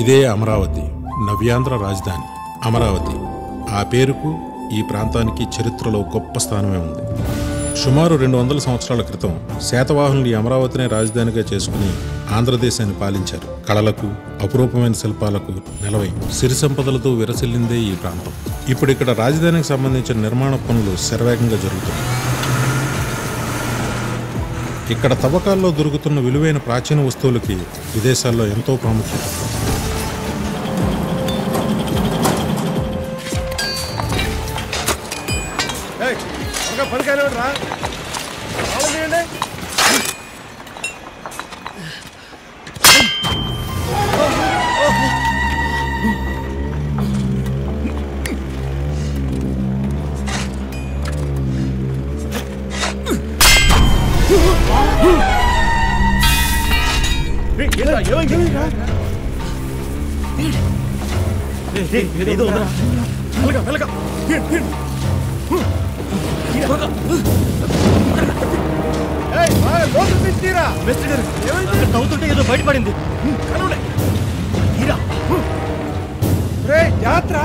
ఇదే అమరావతి, నవ్యాంధ్ర రాజధాని అమరావతి. ఆ పేరుకు ఈ ప్రాంతానికి చరిత్రలో గొప్ప స్థానమే ఉంది. సుమారు 200 సంవత్సరాల క్రితం శాతవాహనులు ఈ అమరావతినే రాజధానిగా చేసుకుని ఆంధ్రదేశాన్ని పాలించారు. కళలకు, అపురూపమైన శిల్పాలకు నెలవై సిరి సంపదలతో విరసిల్లిందే ఈ ప్రాంతం. ఇప్పుడు ఇక్కడ రాజధానికి సంబంధించిన నిర్మాణ పనులు శరవేగంగా జరుగుతున్నాయి. ఇక్కడ తవ్వకాల్లో దొరుకుతున్న విలువైన ప్రాచీన వస్తువులకి విదేశాల్లో ఎంతో ప్రాముఖ్యత. ఏదో బయటపడింది. జాత్ర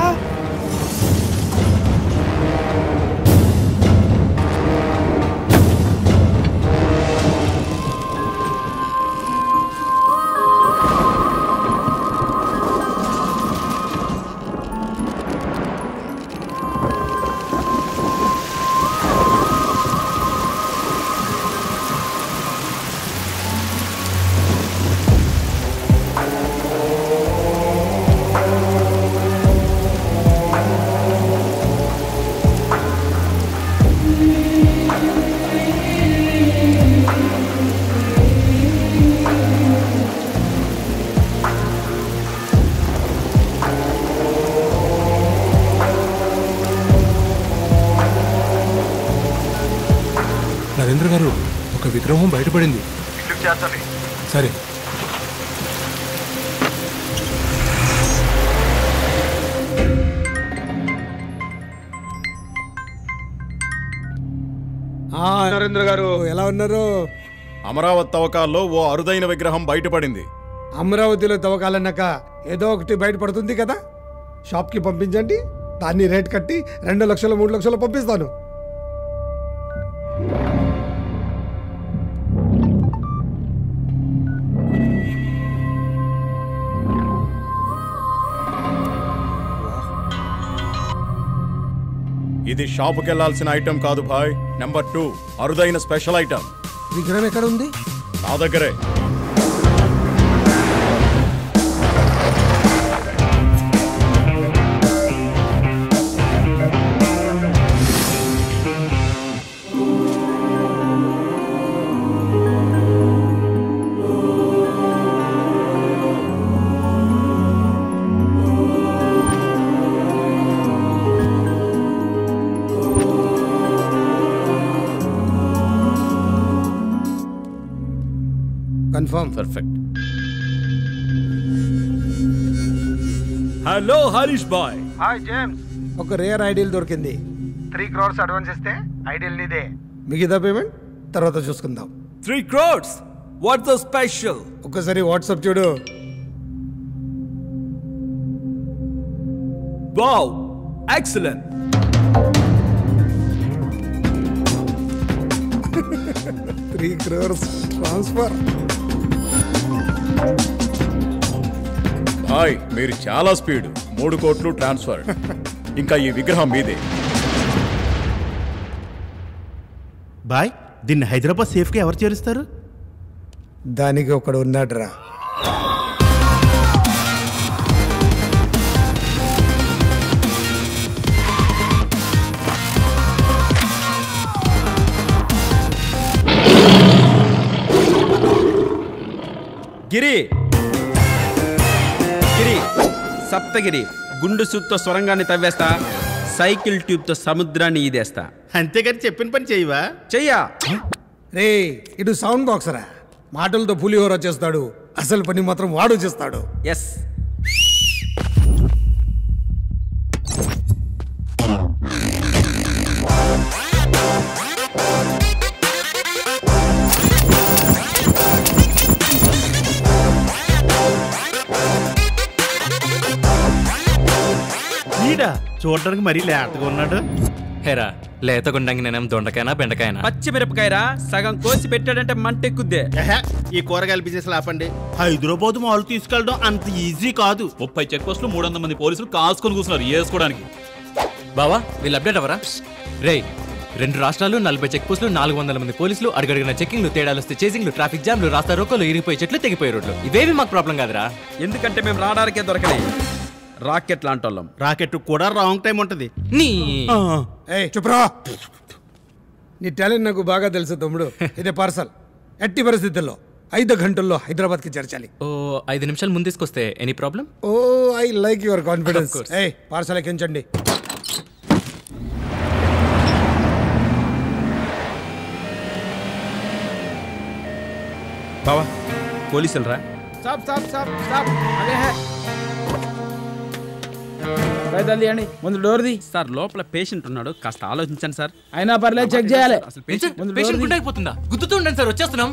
నరేంద్ర గారు, ఒక విగ్రహం బయటపడింది. సరే. నరేంద్ర గారు ఎలా ఉన్నారు? అమరావతి తవ్వకాల్లో ఓ అరుదైన విగ్రహం బయటపడింది. అమరావతిలో తవ్వకాలన్నాక ఏదో ఒకటి బయటపడుతుంది కదా. షాప్కి పంపించండి, దాన్ని రేట్ కట్టి 2 లక్షలు 3 లక్షలు పంపిస్తాను. ఇది షాపుకి వెళ్లాల్సిన ఐటెం కాదు భాయ్. నెంబర్ 2 అరుదైన స్పెషల్ ఐటెం. విగ్రహం ఎక్కడ ఉంది? నా దగ్గరే. కన్ఫర్మ్. పర్ఫెక్ట్. హలో హరీష్ బాయ్. Hi James. ఒక రేర్ ఐడియల్ దొరికింది. 3 crores అడ్వాన్స్ ఇస్తే ఐడియల్ నీదే. మిగతా పేమెంట్ తర్వాత చూసుకుందాం. 3 crores? What's the special? ఒక్కసారి వాట్సాప్ చూడు. Wow, excellent. 3 crores transfer. భాయ్ మీరు చాలా స్పీడ్. 3 కోట్లు ట్రాన్స్ఫర్. ఇంకా ఈ విగ్రహం మీదే. బాయ్, దీన్ని హైదరాబాద్ సేఫ్గా ఎవరు చేరుస్తారు? దానికి ఒకడు ఉన్నాడురా. గిరి గిరి సప్తగిరి గుండు సూత్తో సొరంగాన్ని తవ్వేస్తా, సైకిల్ ట్యూబ్తో సముద్రాన్ని ఈదేస్తా. అంతేగాని చెప్పిన పని చేయవా? చెయ్యా. రే, ఇటు సౌండ్ బాక్స్ రా. మాటలతో పులిహోర చేస్తాడు, అసలు పని మాత్రం వాడు చేస్తాడు. ఎస్. ఈడ చూడడానికి మరీ లేతగా ఉన్నాడు. హేరా లేతగుండంగి నేనేం దొండకాయనా బెండకాయనా? పచ్చిమిరపకాయరా సగం కోసి పెట్టాడంటే మంటెక్కుద్దే. ఎహె, ఈ కూరగాయల బిజినెస్ ఆపండి. హైదరాబాద్ మాల్ తీసుకెళ్ళడం అంత ఈజీ కాదు. 30 చెక్ పోస్టులు 300 మంది పోలీసులు కాసుకొని కూర్చున్నారు వేసుకోవడానికి. బావా వీళ్ళు అప్డేట్ అవరా? రే 2 రాష్ట్రాలు 40 చెక్ పోస్టులు 400 మంది పోలీసులు అడుగడిగిన చెకింగ్లు తేడాలు వస్తే చేసింగ్లు ట్రాఫిక్ జామ్లు రాస్తా రోకోలు ఇరిగిపోయి చెట్లు తెగిపోయే రోడ్లు ఇవేవి మాకు ప్రాబ్లం కాదురా. ఎందుకంటే మేము రావడానికే దొరకలేదు. రాకెట్ లాంటి వాళ్ళం. రాకెట్ కూడా రాంగ్ టైం ఉంటది. నీ ఏయ్ చుప్రా, నీ టాలెంట్ నాకు బాగా తెలుసు తమ్ముడు. ఇదే పార్సల్ ఎట్టి పరిస్థితుల్లో 5 గంటల్లో హైదరాబాద్కి చేర్చాలి. ఓ 5 నిమిషాలు ముందు తీసుకొస్తే any problem? Oh I like your confidence. ఏయ్ పార్సల్ ఎక్కించండి. బావా పోలీసులు రా. Stop stop stop stop. అదే హే జల్దీ అండి, ముందు డోర్ ది. సార్ లోపల పేషెంట్ ఉన్నాడు, కాస్త ఆలోచించండి సార్. అయినా పర్లేదు, చెక్ చేయాలి. అసలు పేషెంట్ గుండె అయిపోతుందా? గుద్దుతూ ఉండండి సార్, వచ్చేస్తున్నాం.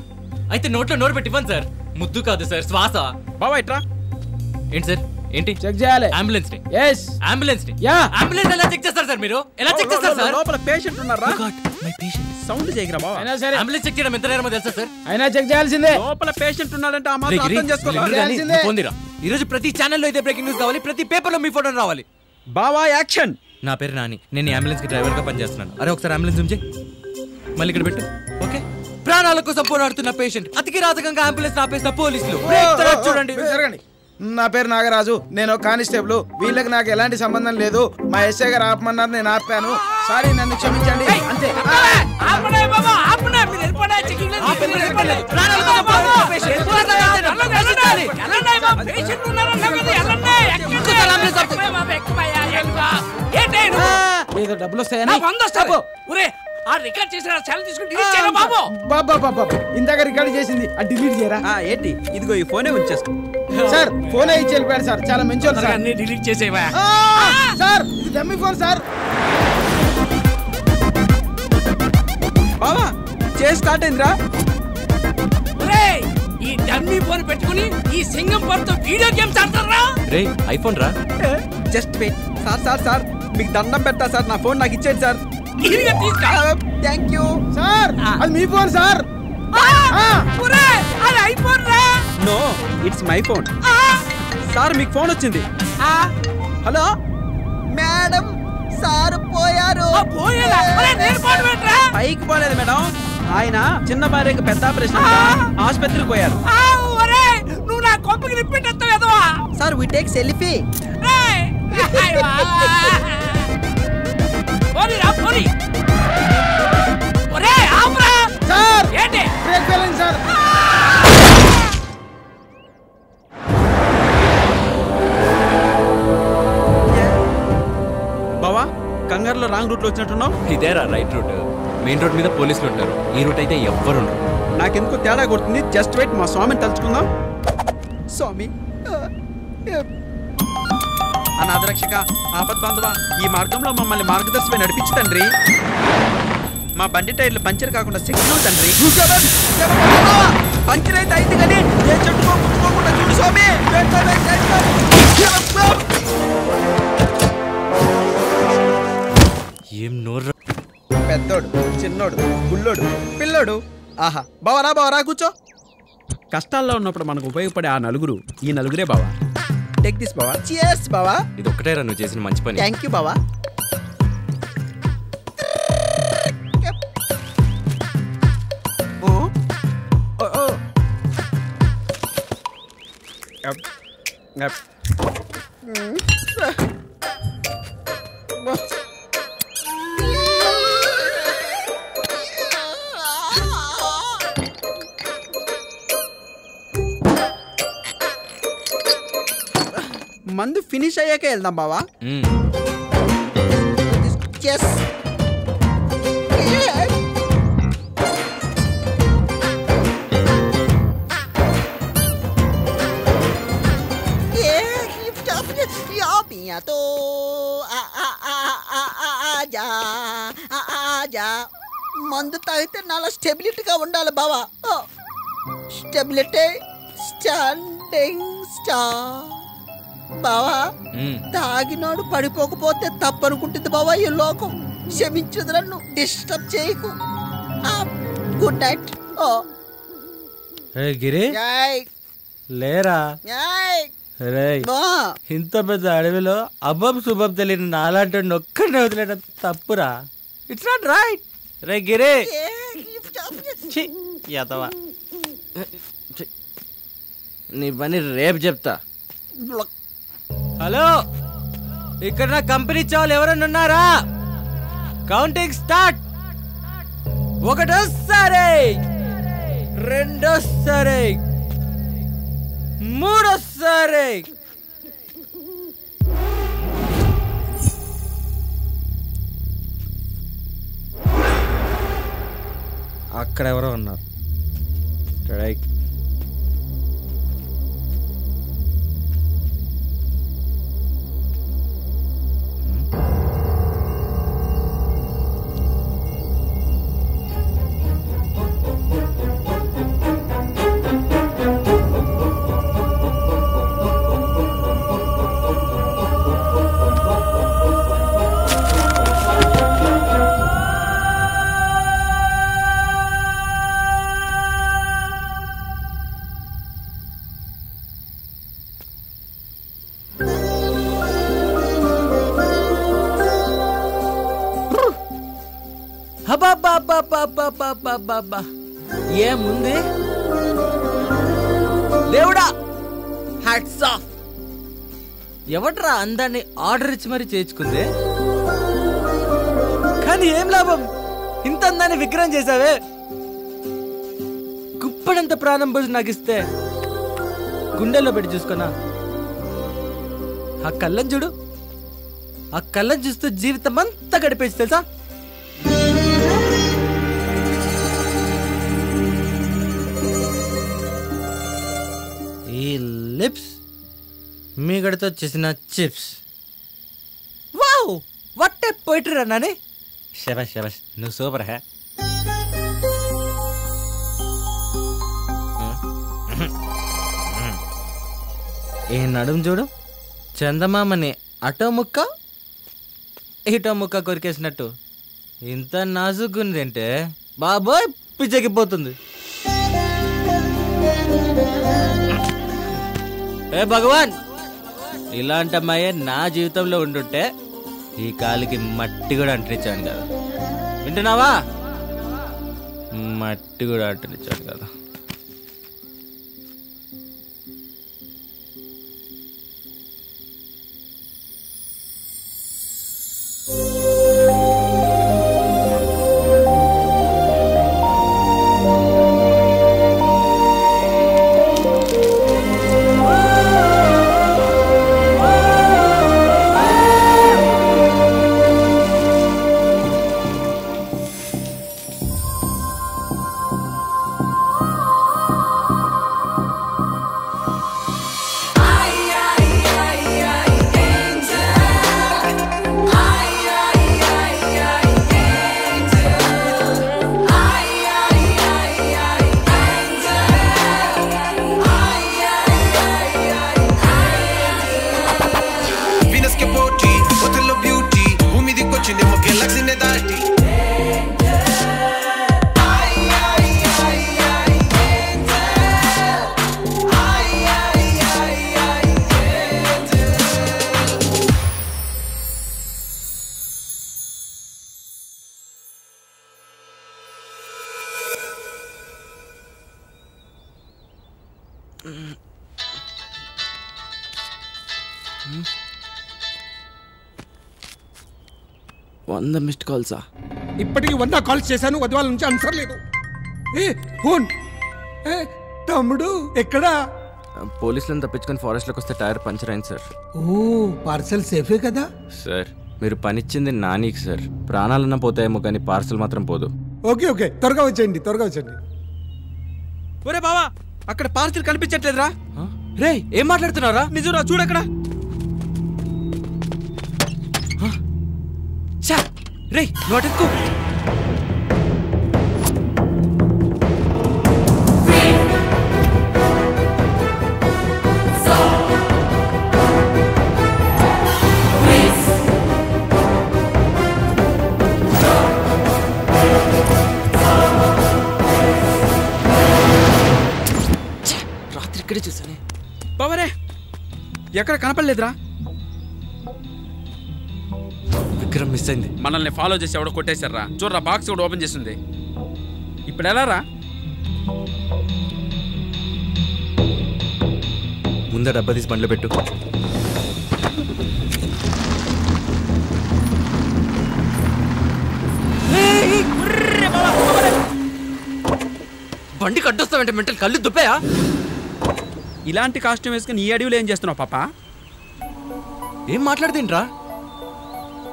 అయితే నోట్లో నోరు పెట్టి ఇవ్వండి సార్. ముద్దు కాదు సార్, శ్వాస. బావా ఇట్రా. ఏంటి సార్ ఏంటి? చెక్ చేయాలి. అంబులెన్స్ ని. yes అంబులెన్స్ ని. యా అంబులెన్స్ ఎలా చెక్ చేస్తారు సార్ మీరు? ఎలా చెక్ చేస్తారు సార్? లోపల పేషెంట్ ఉన్నారా? My patient. సౌండ్ చేయగరా బావా. అయినా సరే అంబులెన్స్ చెక్ చేయడం ఎంత నేరమో తెలుసా సార్? అయినా చెక్ చేయాల్సిందే. లోపల పేషెంట్ ఉన్నాడంటే ఆ మాత్రం అర్థం చేసుకోవాలి. పొందిరా ఈ రోజు ప్రతి ఛానల్లో అయితే బ్రేకింగ్ న్యూస్ కావాలి, ప్రతి పేపర్లో మీ ఫోటో రావాలి. బావా యాక్షన్. నా పేరు నాని, నేను అంబులెన్స్ కి డ్రైవర్ గా పనిచేస్తున్నాను. అరే ఒకసారి అంబులెన్స్ ఉంచే, మళ్ళీ ఇక్కడ పెట్టు. ఓకే, ప్రాణాల కోసం పోరాడుతున్న పేషెంట్, అతికి రాజకంగా అంబులెన్స్ ఆపేసిన పోలీసులు. చూడండి. జరగండి. నా పేరు నాగరాజు, నేను కానిస్టేబుల్. వీళ్ళకి నాకు ఎలాంటి సంబంధం లేదు. మా ఎస్ఐ గారు ఆపమన్నారు, నేను ఆపాను. సారీ, నన్ను క్షమించండి. అంతే. ఏదో డబ్బులు వస్తాయని ఇందాక రికార్డ్ చేసింది డిలీట్ చేయరా? ఏంటి ఇదిగో ఈ ఫోనే ఉంచేసుకో సార్. ఫోన్ ఇచ్చి వెళ్ళిపోయాడు సార్, చాలా మంచి సార్. డిలీట్ చేసేవా సార్? ఇది డమ్మీ ఫోన్ సార్. బావా చేసి స్టార్ట్ అయిందిరా. ఈ డమ్మీ ఫోన్ పెట్టుకుని ఈ సింగం ఫోన్తో వీడియో గేమ్స్ ఆడతారా? రే ఐఫోన్ రా. Just wait sir. Sir sir మీకు దండం పెడతా సార్, నా ఫోన్ నాకు ఇచ్చేది సార్. Thank you sir. అది మీ ఫోన్ సార్. అది ఐఫోన్ రా. No it's my phone. Sir మీకు ఫోన్ వచ్చింది. హలో మేడం, సార్ పోయారు. పైకి పోలేదు మేడం, ఆయన చిన్న భార్యకి పెద్ద ఆపరేషన్ ఆసుపత్రికి పోయారు. నువ్వు నా కొంపకి రిపీట్ ఎత్తావు. Sir we take selfie. Sir brake failing sir. బావా కంగారులో రాంగ్ రూట్ లో వచ్చినట్టున్నావు. ఇదేరా రైట్ రూట్. మెయిన్ రోడ్ మీద పోలీసులు ఉంటారు, ఈ రూట్ అయితే ఎవ్వరు ఉండరు. నాకెందుకో తేడా కొడుతుంది. జస్ట్ వెయిట్, మా స్వామిని తలుచుకుందాం. స్వామి అనాథరక్షక ఆపద్ బాంధవ, ఈ మార్గంలో మమ్మల్ని మార్గదర్శకమై నడిపించు తండ్రి. మా బండి టైర్లు పంచర్ కాకుండా సిగ్నల్ తండ్రి. పంచర్ అయితే అయింది కానీ ఏ చెట్టుకో ముట్టుకోకుండా చూడు స్వామి. ఏం నోర్రా. పెద్దోడు, చిన్నోడు, గుల్లోడు, పిల్లోడు. ఆహా బావరా బావరా కూర్చో. కష్టాల్లో ఉన్నప్పుడు మనకు ఉపయోగపడే ఆ నలుగురు ఈ నలుగురే బావా. టేక్ దిస్ బావా. చియర్స్ బావా. ఇది ఒక్కటేరా నువ్వు చేసిన మంచి పని. థ్యాంక్ యూ బావా. మందు ఫినిష్ అయ్యాక వెళ్దాం బావా. మందు తాగితే నాలో స్టెబిలిటీగా ఉండాలి బావా. Stability standing star. బావా తాగినాడు పడిపోకపోతే తప్పనుకుంటుంది బావా ఈ లోకం. క్షమించదు, నన్ను డిస్టర్బ్ చేయకు. Good night. గిరి లేరా రే, ఇంత పెద్ద అడవిలో అబ్బం శుభం తెలియని నాలాంటి ఒక్కడిని వదిలేయడం తప్పురా. It's not right. రే గిరి యాదవా, నీ పని రేపు చెప్తా. హలో, ఇక్కడ నా కంపెనీ చాలు ఎవరన్నా ఉన్నారా? Counting start. ఒకటోసారి, రెండోసారి, మూడోసారి. అక్కడ ఎవరో ఉన్నారు. ఏముంది దేవుడా, హ్యాట్స్ ఆఫ్. ఎవట్రా అందాన్ని ఆర్డర్ ఇచ్చి మరీ చేయించుకుంది? కానీ ఏం లాభం, ఇంత అందాన్ని విగ్రహం చేసావే. కుప్పడంత ప్రాణం పోసి నాకు ఇస్తే గుండెల్లో పెట్టి చూసుకున్నా. ఆ కళ్ళని చూడు, ఆ కళ్ళని చూస్తూ జీవితం అంతా గడిపేసి తెలుసా. ఈ లిప్స్ మీగడతో చేసిన chips. Wow, what a poetry రా నాని. శబాష్ శబాష్, నువ్వు సూపర్ హే. ఈ నడుము చూడు, చందమామని అటో ముక్క ఇటో ముక్క కొరికేసినట్టు ఇంత నాజుకుందంటే బాబోయ్ పిచ్చెక్కిపోతుంది. ఏ భగవాన్, ఇలాంటి అమ్మాయే నా జీవితంలో ఉండుంటే ఈ కాలికి మట్టి కూడా అంటించాను కదా. వింటున్నావా? మట్టి కూడా అంటించాను కదా. మిస్డ్ కాల్సా? ఇప్పటికి 100 కాల్స్ చేశాను, వదివాల నుంచి ఆన్సర్ లేదు. ఏ ఫోన్, ఏ తమ్ముడు ఎక్కడా? పోలీసులను తప్పించుకొని ఫారెస్ట్ లోకి వస్తే టైర్ పంచర్ అయింది సార్. ఓ, పార్సల్ సేఫే కదా సార్? మీరు పనిచ్చింది నానికి సార్. ప్రాణాలన్నా పోతాయేమో కానీ పార్సల్ మాత్రం పోదు. ఓకే ఓకే, త్వరగా వచ్చేయండి, త్వరగా వచ్చేయండి. ఒరే బావా, అక్కడ పార్సల్ కనిపించట్లేదురా. రే, ఏం మాట్లాడుతున్నారా? నిజంరా, చూడక్కడ. రే, నోటెక్కు. ఎక్కడ కనపడలేదురా. విగ్రహం మిస్ అయింది. మనల్ని ఫాలో చేసి ఎవడో కొట్టేశారా. చూడరా, బాక్స్ కూడా ఓపెన్ చేసింది. ఇప్పుడు ఎలా రా? ముందర డబ్బా తీసి బండ్లో పెట్టు. బండి కట్టొస్తావంటే మెంటల్ కళ్ళు దుప్పాయా? ఇలాంటి కాస్ట్యూమ్ వేసుకుని ఈ అడవిలో ఏం చేస్తున్నావు పాప? ఏం మాట్లాడుతుండ్రా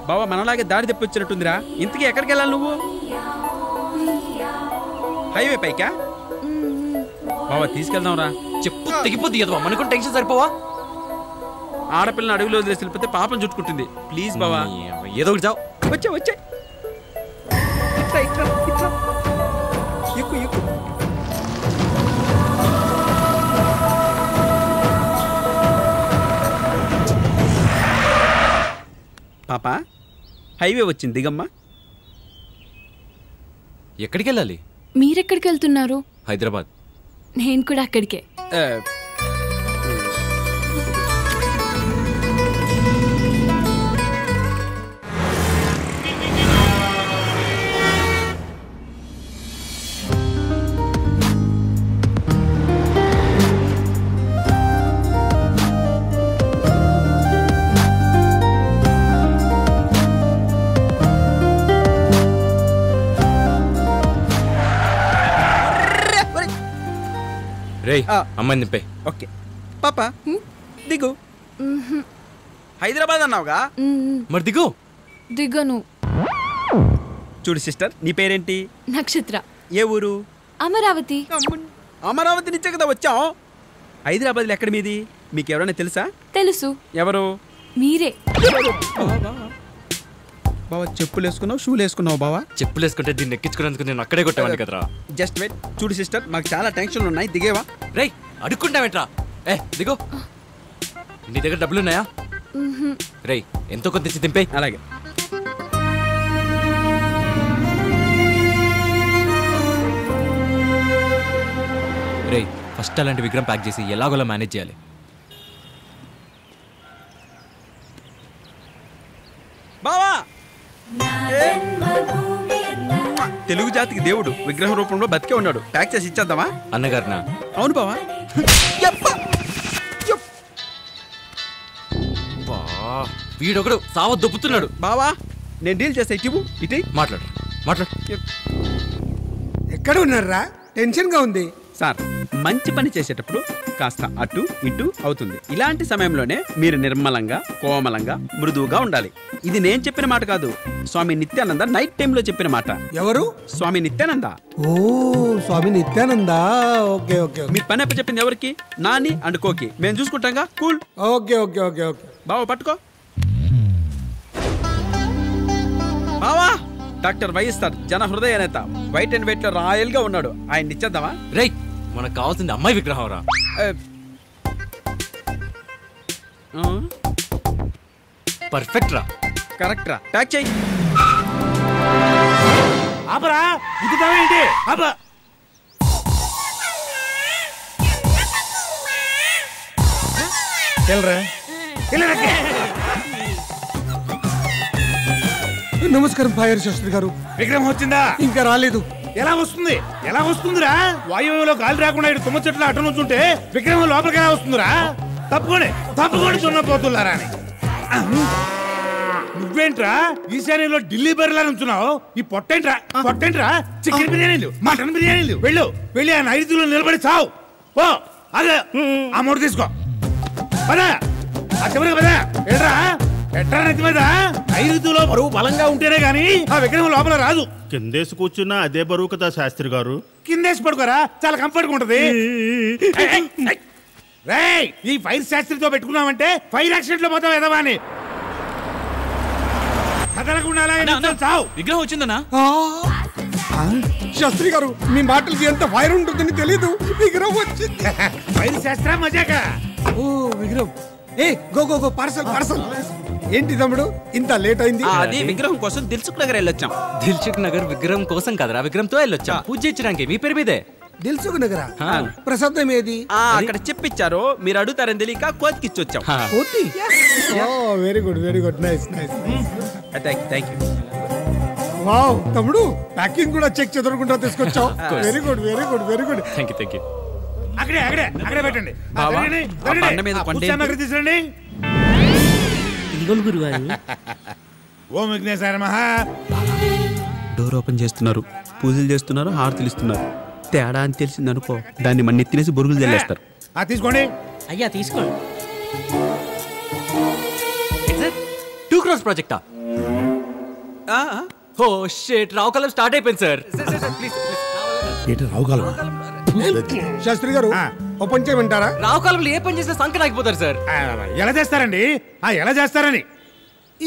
బావా? మనలాగే దారి తెప్పొచ్చినట్టుందిరా. ఇంతకీ ఎక్కడికి వెళ్ళాలి నువ్వు? హైవే పైకా? బావా తీసుకెళ్దాం రా. చెప్పు తెగిపోద్ది కదా, మనకు టెన్షన్ సరిపోవా? ఆడపిల్లని అడవిలో వదిలేసి వెళ్ళిపోతే పాపం చుట్టుకుంటుంది. ప్లీజ్ బావా, ఏదో ఒకటి చావు. వచ్చే ఎక్కు ఎక్కు. పాప హైవే వచ్చింది, దిగమ్మా. ఎక్కడికి వెళ్ళాలి? మీరెక్కడికి వెళ్తున్నారు? హైదరాబాద్. నేను కూడా అక్కడికే. రే అమ్మాయి నింపే. ఓకే పాప దిగు. హైదరాబాద్ అన్నావుగా, మరి దిగు. దిగను. చూడు సిస్టర్, నీ పేరేంటి? నక్షత్ర. ఏ ఊరు? అమరావతి. అమరావతి నుంచే కదా వచ్చాం. హైదరాబాద్లో ఎక్కడ మీది? మీకు ఎవరైనా తెలుసా? తెలుసు. ఎవరు? మీరే. బావా చెప్పులు వేసుకున్నావు, షూలు వేసుకున్నావు బావా? చెప్పులు వేసుకుంటే దీన్ని ఎక్కించుకున్నందుకు నేను అక్కడే కొట్టేవాడిని కదరా. Just wait. చూడు సిస్టర్, మాకు చాలా టెన్షన్లు ఉన్నాయి, దిగేవా? రేయ్ అడుక్కుంటావేంట్రా? దిగో. నీ దగ్గర డబ్బులు ఉన్నాయా? రేయ్ ఎంతో కొంత తెచ్చి దింపే. అలాగే. రేయ్ ఫస్ట్ అలాంటి విగ్రహం ప్యాక్ చేసి ఎలాగోలా మేనేజ్ చేయాలి. బావా తెలుగు జాతికి దేవుడు విగ్రహం రూపంలో బతికే ఉన్నాడు. ప్యాక్ చేసి ఇచ్చేద్దామా? అన్నగారినా? అవును బావా. వీడొకడు సావ దొప్పుతున్నాడు. బావా నేను డీల్ చేస్తా, ఇటు ఇటు మాట్లాడు. ఎక్కడ ఉన్నారా? టెన్షన్ గా ఉంది సార్. మంచి పని చేసేటప్పుడు కాస్త అటు ఇటు అవుతుంది. ఇలాంటి సమయంలోనే మీరు నిర్మలంగా, కోమలంగా, మృదువుగా ఉండాలి. ఇది నేను చెప్పిన మాట కాదు, స్వామి నిత్యానంద నైట్ టైంలో చెప్పిన మాట. ఎవరు? Swami Nityananda. Oh Swami Nityananda. Okay okay. మీ పని అప్ప చెప్పింది ఎవరికి? నాని అండ్ కోకి. మేము చూసుకుంటాంగా. Cool. Okay okay okay okay. బావా పట్టుకో. బావా డాక్టర్ వైఎస్ఆర్ జన హృదయ నేత, వైట్ అండ్ వైట్ లో రాయల్ గా ఉన్నాడు. ఆయన ఇచ్చేద్దామా? రేయ్ మనకు కావాల్సింది అమ్మాయి విగ్రహం రా. పర్ఫెక్ట్ రా. కరెక్ట్ రా. ప్యాక్ చేయి. ఆపరా, గుద్దుతావేంటి? ఆపా. నమస్కారం ఫైర్ శాస్త్రి గారు. విగ్రహం వచ్చిందా? ఇంకా రాలేదు. ఎలా వస్తుంది? ఎలా వస్తుందిరా? వాయువులో గాలి రాకుండా ఇటు తుమ్మ చెట్లు అటు నుంచుంటే విగ్రహం లోపలికి ఎలా వస్తుందిరా? తప్పుకోండి చున్నపోతులారా అని. నువ్వేంట్రా ఈశాన్యంలో ఢిల్లీ బరిలా నుంచున్నావు? ఈ పొట్టేంట్రా? చికెన్ బిర్యానీలు, మటన్ బిర్యానీలు. వెళ్ళి ఆ నైరుతిలో నిలబడి చావు. ఓ అదే ఆ మూడు తీసుకో. పదా ఆ చివరికి పదా. ఏంట్రా ఎట్రా నెత్తి మీద? నైరుతిలో బరువు బలంగా ఉంటేనే గాని ఆ విగ్రహం లోపల రాదు. కిందేసి కూర్చున్నా అదే బరువు కదా శాస్త్రి గారు. కిందేసి పడుకోరా, చాలా కంఫర్ట్ గా ఉంటది. రేయ్ ఈ ఫైర్ శాస్త్రితో పెట్టుకున్నామంటే ఫైర్ యాక్సిడెంట్ లో పోతావు ఎదవా అని. విగ్రహం వచ్చిందన్నా? శాస్త్రి గారు మీ మాటలకి ఎంత ఫైర్ ఉంటుందని తెలీదు. విగ్రహం వచ్చింది. ఫైర్ శాస్త్ర మజాక. ఓ విగ్రహం. ఏ గో గో గో పార్సల్. ఏంటి తమ్ముడు ఇంత లేట్ అయింది? అది విగ్రహం కోసం దిల్సుఖ్ నగర్ వెళ్ళొచ్చాం. దిల్సుఖ్ నగర్ విగ్రహం కోసం కదరా, విగ్రహంతో వెళ్ళొచ్చాం. పూజ చేయించడానికి. మీ పేరు మీదే. దిల్సుఖ్ నగరా ప్రసాదం ఏది? అక్కడ చెప్పిచ్చారు, మీరు అడుగుతారని తెలియక కోతికిచ్చి వచ్చాం. కోతి? Very good very good, nice nice. Thank you. Wow తమ్ముడు, ప్యాకింగ్ కూడా చెక్ చెదరకుండా తీసుకొచ్చావు. Very good very good very good. Thank you. అక్కడే అక్కడే అక్కడే పెట్టండి. తీసుకురండి. ఓం విఘ్నేశ్వరాయ నమః. డోర్ ఓపెన్ చేస్తున్నారు, పూజలు చేస్తున్నారు, హారతులు ఇస్తున్నారు. తేడా అని తెలిసింది అనుకో, దాన్ని మన నెత్తినేసి బొరుగులు జల్లేస్తారు. తీసుకోండి. అయ్యా తీసుకోండి. 2 crores ప్రాజెక్టా? ఓ షిట్, రావుకాలం స్టార్ట్ అయిపోయింది సార్. రావుకాలం శాస్త్రి గారు ఓపెన్ చేయమంటారా? రావుకాలంలో ఏ పని చేసినా సంఖ్య నాగిపోతారు సార్. ఎలా చేస్తారండి? ఎలా చేస్తారని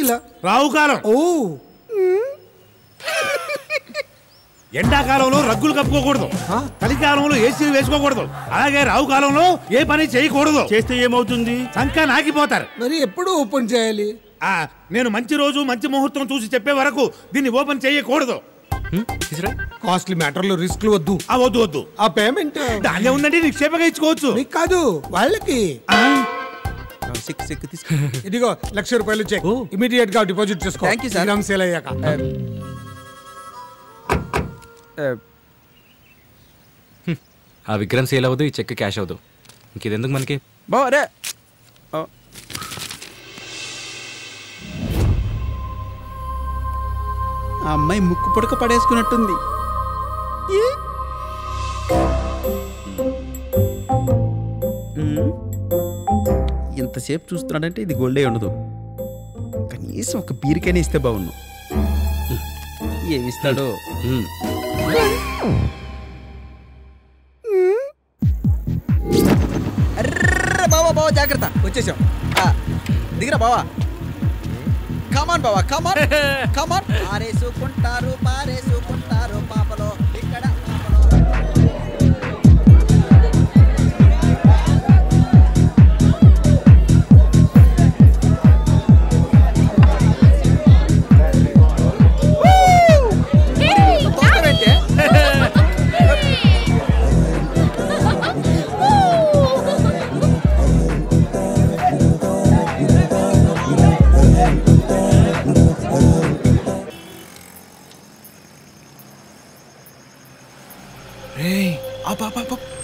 ఇలా రావుకాలం. ఓ ఎండాకాలంలో రగ్గులు కప్పుకోకూడదు, చలికాలంలో ఏసీలు వేసుకోకూడదు, అలాగే రావు కాలంలో ఏ పని చేయకూడదు. చేస్తే ఏమవుతుంది? సంఖ్య నాకిపోతారు. మరి ఎప్పుడు ఓపెన్ చేయాలి? నేను మంచి రోజు మంచి ముహూర్తం చూసి చెప్పే వరకు దీన్ని ఓపెన్ చేయకూడదు. కాస్ట్లీ మ్యాటర్లో రిస్క్లు వద్దు. వద్దు వద్దు. ఆ పేమెంట్ దానిలో ఉందండి, నిక్షేపంగా ఇచ్చుకోవచ్చు. మీకు కాదు, వాళ్ళకి. ఇదిగో 1,00,000 రూపాయలు చెక్, ఇమీడియట్ గా డిపాజిట్ చేసుకో. Thank you sir. గ్రామ్ సేల్ అయ్యాక. ఆ విగ్రహం సేల్ అవ్వదు, ఈ చెక్ క్యాష్ అవ్వదు. ఇంకెందుకు మనకి? బారే ఆ అమ్మాయి ముక్కు పుడక పడేసుకున్నట్టుంది. ఇంతసేపు చూస్తున్నాడంటే ఇది గోల్డే ఉండదు. కనీసం ఒక బీరికైనా ఇస్తే బాగుండు. ఏమిస్తాడో. బావా బావా జాగ్రత్త, వచ్చేసాం. దిగరా బావా. కమాన్ బావా, కమాన్ కమాన్. పారేసుకుంటారు పారేసుకుంటారు పాపలో ఇక్కడ.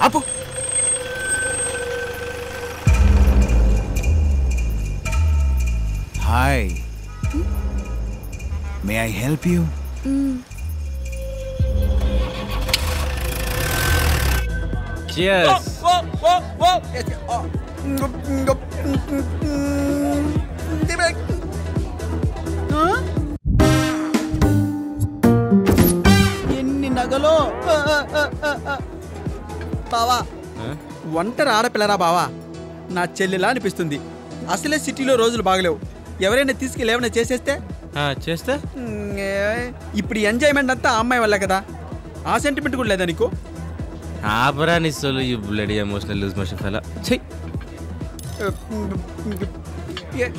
ఆపు. Hi, may I help you? Cheers. ఎన్ని నగలో బావా. ఒంటరి ఆడపిల్లరా బావా, నా చెల్లెలా అనిపిస్తుంది. అసలే సిటీలో రోజులు బాగలేవు. ఎవరైనా తీసుకెళ్ళి ఏమైనా చేసేస్తే చేస్తే ఇప్పుడు ఎంజాయ్మెంట్ అంతా ఆ అమ్మాయి వల్ల కదా. ఆ సెంటిమెంట్ కూడా లేదా నీకు? ఆపరా నీ సోలు, you bloody emotional loose motion fellow. ఛీ,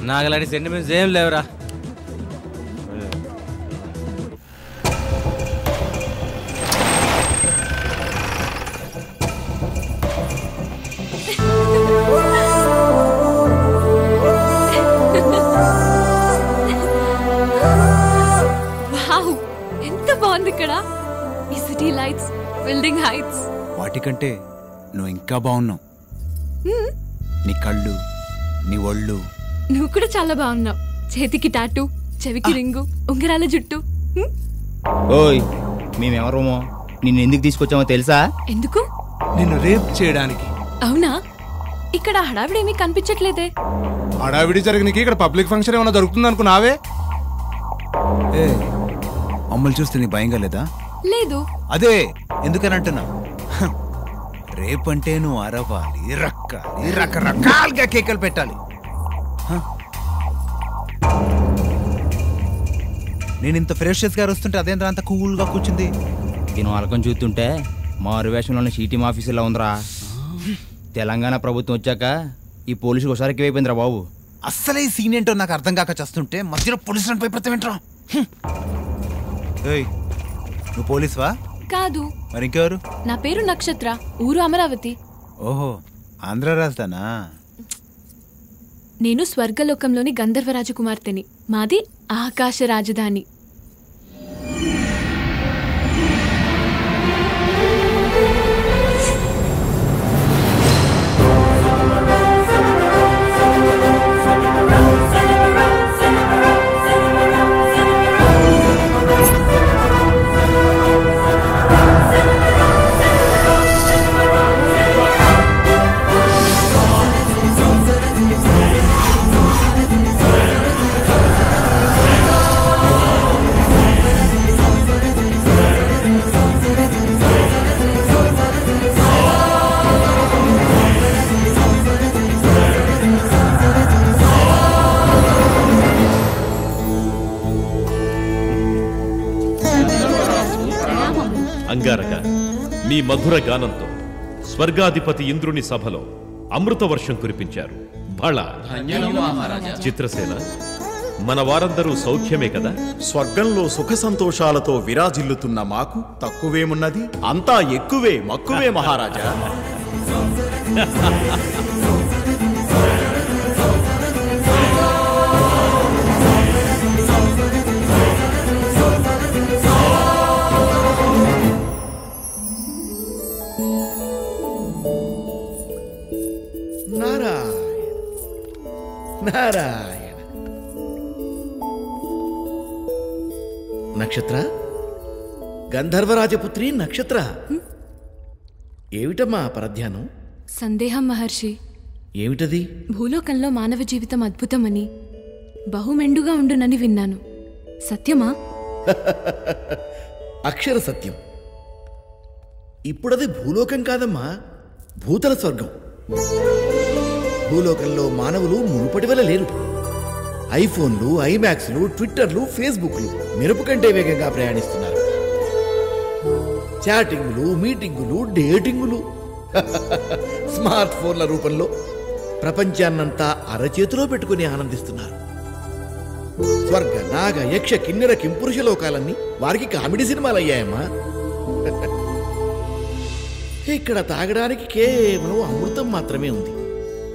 నాకు అలాంటి సెంటిమెంట్స్ ఏం లేవురా. ఎంత బాగుంది ఇక్కడ. ఈ సిటీ లైట్స్, బిల్డింగ్ హైట్స్. వాటికంటే నువ్వు ఇంకా బాగున్నావు. నీ కళ్ళు, నీ ఒళ్ళు. నువ్వు కూడా చాలా బాగున్నావు. చేతికి టాటూ, చెవికి రింగు, ఉంగరాల జుట్టు. ఓయ్, మేమెవరమో నిన్ను ఎందుకు తీసుకొచ్చామో తెలుసా? ఎందుకు? నిన్ను రేప్ చేయడానికి. అవునా? ఇక్కడ హడావిడేమీ కనిపించట్లేదే. హడావిడి జరిగినకి ఇక్కడ పబ్లిక్ ఫంక్షన్ ఏమైనా దొరుకుతుంది అనుకున్నావే? ఏ అమ్మలు చూస్తే నీ భయంగా లేదా? లేదు. అదే ఎందుకని అంటున్నా, రేపంటే నువ్వు అరవాలి, రకరకాలుగా కేకలు పెట్టాలి. నేను ఇంత ఫ్రెషర్స్ గారు వస్తుంటే అదేంద్ర అంత కూల్గా కూర్చుంది? దీని వాళ్ళకం చూస్తుంటే మారు వేషంలోనే సిటీ ఆఫీసులో ఉందిరా. తెలంగాణ ప్రభుత్వం వచ్చాక ఈ పోలీసులు ఒకసారి ఎక్కువైపోయిందిరా బాబు. అస్సలే ఈ సీన్ ఏంటో నాకు అర్థం కాక చేస్తుంటే మధ్యలో పోలీసులను భయపడతావేంట్రా? ఏయ్, నువ్వు పోలీసువా? కాదు. మరి ఇంకెవరు? నా పేరు నక్షత్ర, ఊరు అమరావతి. ఓహో, ఆంధ్ర రాజధానా? నేను స్వర్గలోకంలోని గంధర్వ రాజకుమార్తెని. మాది ఆకాశ రాజధాని. అంగారక, మీ మధుర గానంతో స్వర్గాధిపతి ఇంద్రుని సభలో అమృత వర్షం కురిపించారు. బళ చిత్రసేన, మన వారందరూ సౌఖ్యమే కదా? స్వర్గంలో సుఖ సంతోషాలతో విరాజిల్లుతున్న మాకు తక్కువేమున్నది? అంతా ఎక్కువే మక్కువే మహారాజా. నారాయణ. నక్షత్ర, గంధర్వరాజపుత్రి నక్షత్ర, ఏమిటమ్మా పరధ్యానం? సందేహం మహర్షి. ఏమిటది? భూలోకంలో మానవ జీవితం అద్భుతమని, బహుమెండుగా ఉండునని విన్నాను. సత్యమా? అక్షర సత్యం. ఇప్పుడది భూలోకం కాదమ్మా, భూతల స్వర్గం. భూలోకంలో మానవులు మునుపటి వల్ల లేరు. ఐఫోన్లు, ఐమాక్స్లు, ట్విట్టర్లు, ఫేస్బుక్లు మెరుపు కంటే వేగంగా ప్రయాణిస్తున్నారు. చాటింగులు, మీటింగులు, డేటింగులు స్మార్ట్ ఫోన్ల రూపంలో ప్రపంచాన్నంతా అరచేతిలో పెట్టుకుని ఆనందిస్తున్నారు. స్వర్గ, నాగ, యక్ష, కిన్నెర, కింపురుష లోకాలన్నీ వారికి కామెడీ సినిమాలు అయ్యాయమ్మా. ఇక్కడ తాగడానికి కేవలం అమృతం మాత్రమే ఉంది.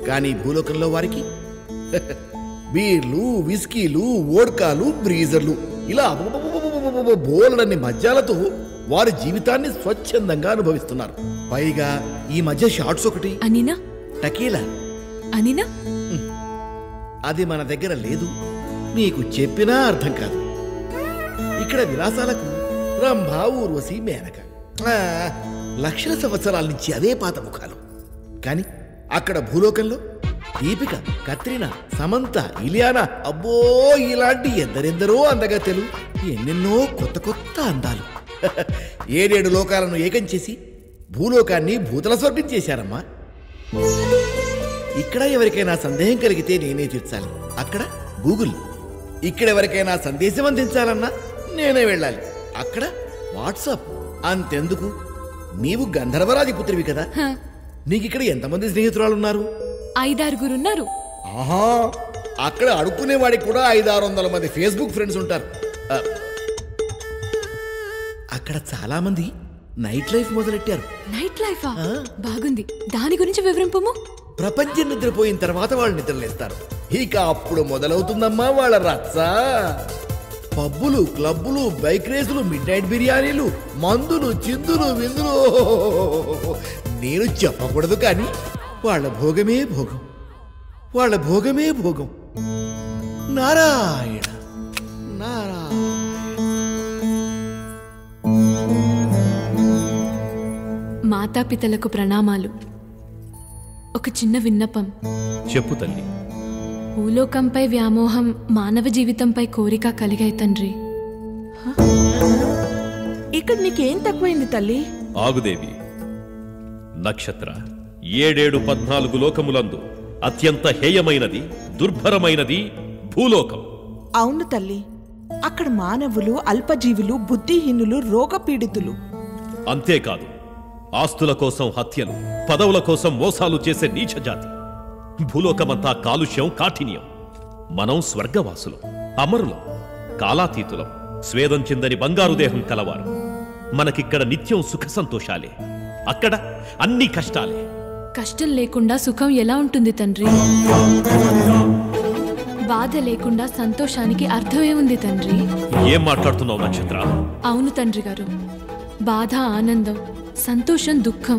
కానీ భూలోకంలో వారికి బీర్లు, విస్కీలు, వోడ్కాలు, బ్రీజర్లు, ఇలా బోలెడన్ని మద్యాలతో వారి జీవితాన్ని స్వచ్ఛందంగా అనుభవిస్తున్నారు. పైగా ఈ మధ్య షార్ట్స్ ఒకటి అనినా టకీలా అనినా అది మన దగ్గర లేదు. నీకు చెప్పినా అర్థం కాదు. ఇక్కడ విలాసాలకు రంభ, ఊర్వశి, మేనక లక్షల సంవత్సరాల నుంచి అదే పాత ముఖాలు. కానీ అక్కడ భూలోకంలో దీపిక, కత్రినా, సమంత, ఇలియానా, అబ్బో ఇలాంటి ఎందరెందరో అందగత్తెలు, ఎన్నెన్నో కొత్త కొత్త అందాలు. 7 లోకాలను ఏకం చేసి భూలోకాన్ని భూతల స్వర్గం చేశారమ్మా. ఇక్కడ ఎవరికైనా సందేహం కలిగితే నేనే తీర్చాలి, అక్కడ గూగుల్. ఇక్కడ ఎవరికైనా సందేశం అందించాలన్నా నేనే వెళ్ళాలి, అక్కడ వాట్సాప్. అంతెందుకు, నీవు గంధర్వరాజు పుత్రివి కదా, నీకిక్కడ ఎంతమంది స్నేహితురాలున్నారు? 5-6 ఆహా, అక్కడ అడుక్కునేవాడికి కూడా 500-600 మంది ఫేస్బుక్ ఫ్రెండ్స్ ఉంటారు. అక్కడ చాలా మంది నైట్ లైఫ్ మొదలెట్టారు. నైట్ లైఫా? బాగుంది, దాని గురించి వివరింపము. ప్రపంచం నిద్రపోయిన తర్వాత వాళ్ళు నిద్రలేస్తారు. ఇక అప్పుడు మొదలవుతుందమ్మా వాళ్ళ రచ్చ. పబ్బులు, క్లబ్బులు, బైక్ రేసులు, మిడ్ నైట్ బిర్యానీలు, మందులు, చిందులు, విందులు. నేను చెప్పకూడదు కానీ వాళ్ళ భోగమే భోగం, వాళ్ళ భోగమే భోగం. నారాయణ నారాయణ. మాతాపితలకు ప్రణామాలు. ఒక చిన్న విన్నపం. చెప్పు తల్లి. భూలోకంపై వ్యామోహం, మానవ జీవితంపై కోరిక కలిగాయి తండ్రి. ఇక్కడ నీకేం తక్కువైంది తల్లి? ఆగుదేవి. నక్షత్ర, 7-14 లోకములందు అత్యంత హేయమైనది, దుర్భరమైనది భూలోకం. అవును తల్లి, అక్కడ మానవులు అల్పజీవులు, బుద్ధిహీనులు, రోగపీడితులు. అంతేకాదు, ఆస్తుల కోసం హత్యలు, పదవుల కోసం మోసాలు చేసే నీచ జాతి. భూలోకమంతా కాలుష్యం, కాఠిన్యం. మనం స్వర్గవాసులం, అమరులం, కాలాతీతులం, స్వేదం చిందని బంగారు దేహం కలవారు. మనకిక్కడ నిత్యం సుఖ సంతోషాలే, అక్కడ అన్ని కష్టాలే. కష్టం లేకుండా సుఖం ఎలా ఉంటుంది తండ్రి? బాధ లేకుండా సంతోషానికి అర్థమేముంది తండ్రి? ఏం మాట్లాడుతున్నావు నక్షత్ర? అవును తండ్రి గారు, బాధ ఆనందం, సంతోషం దుఃఖం,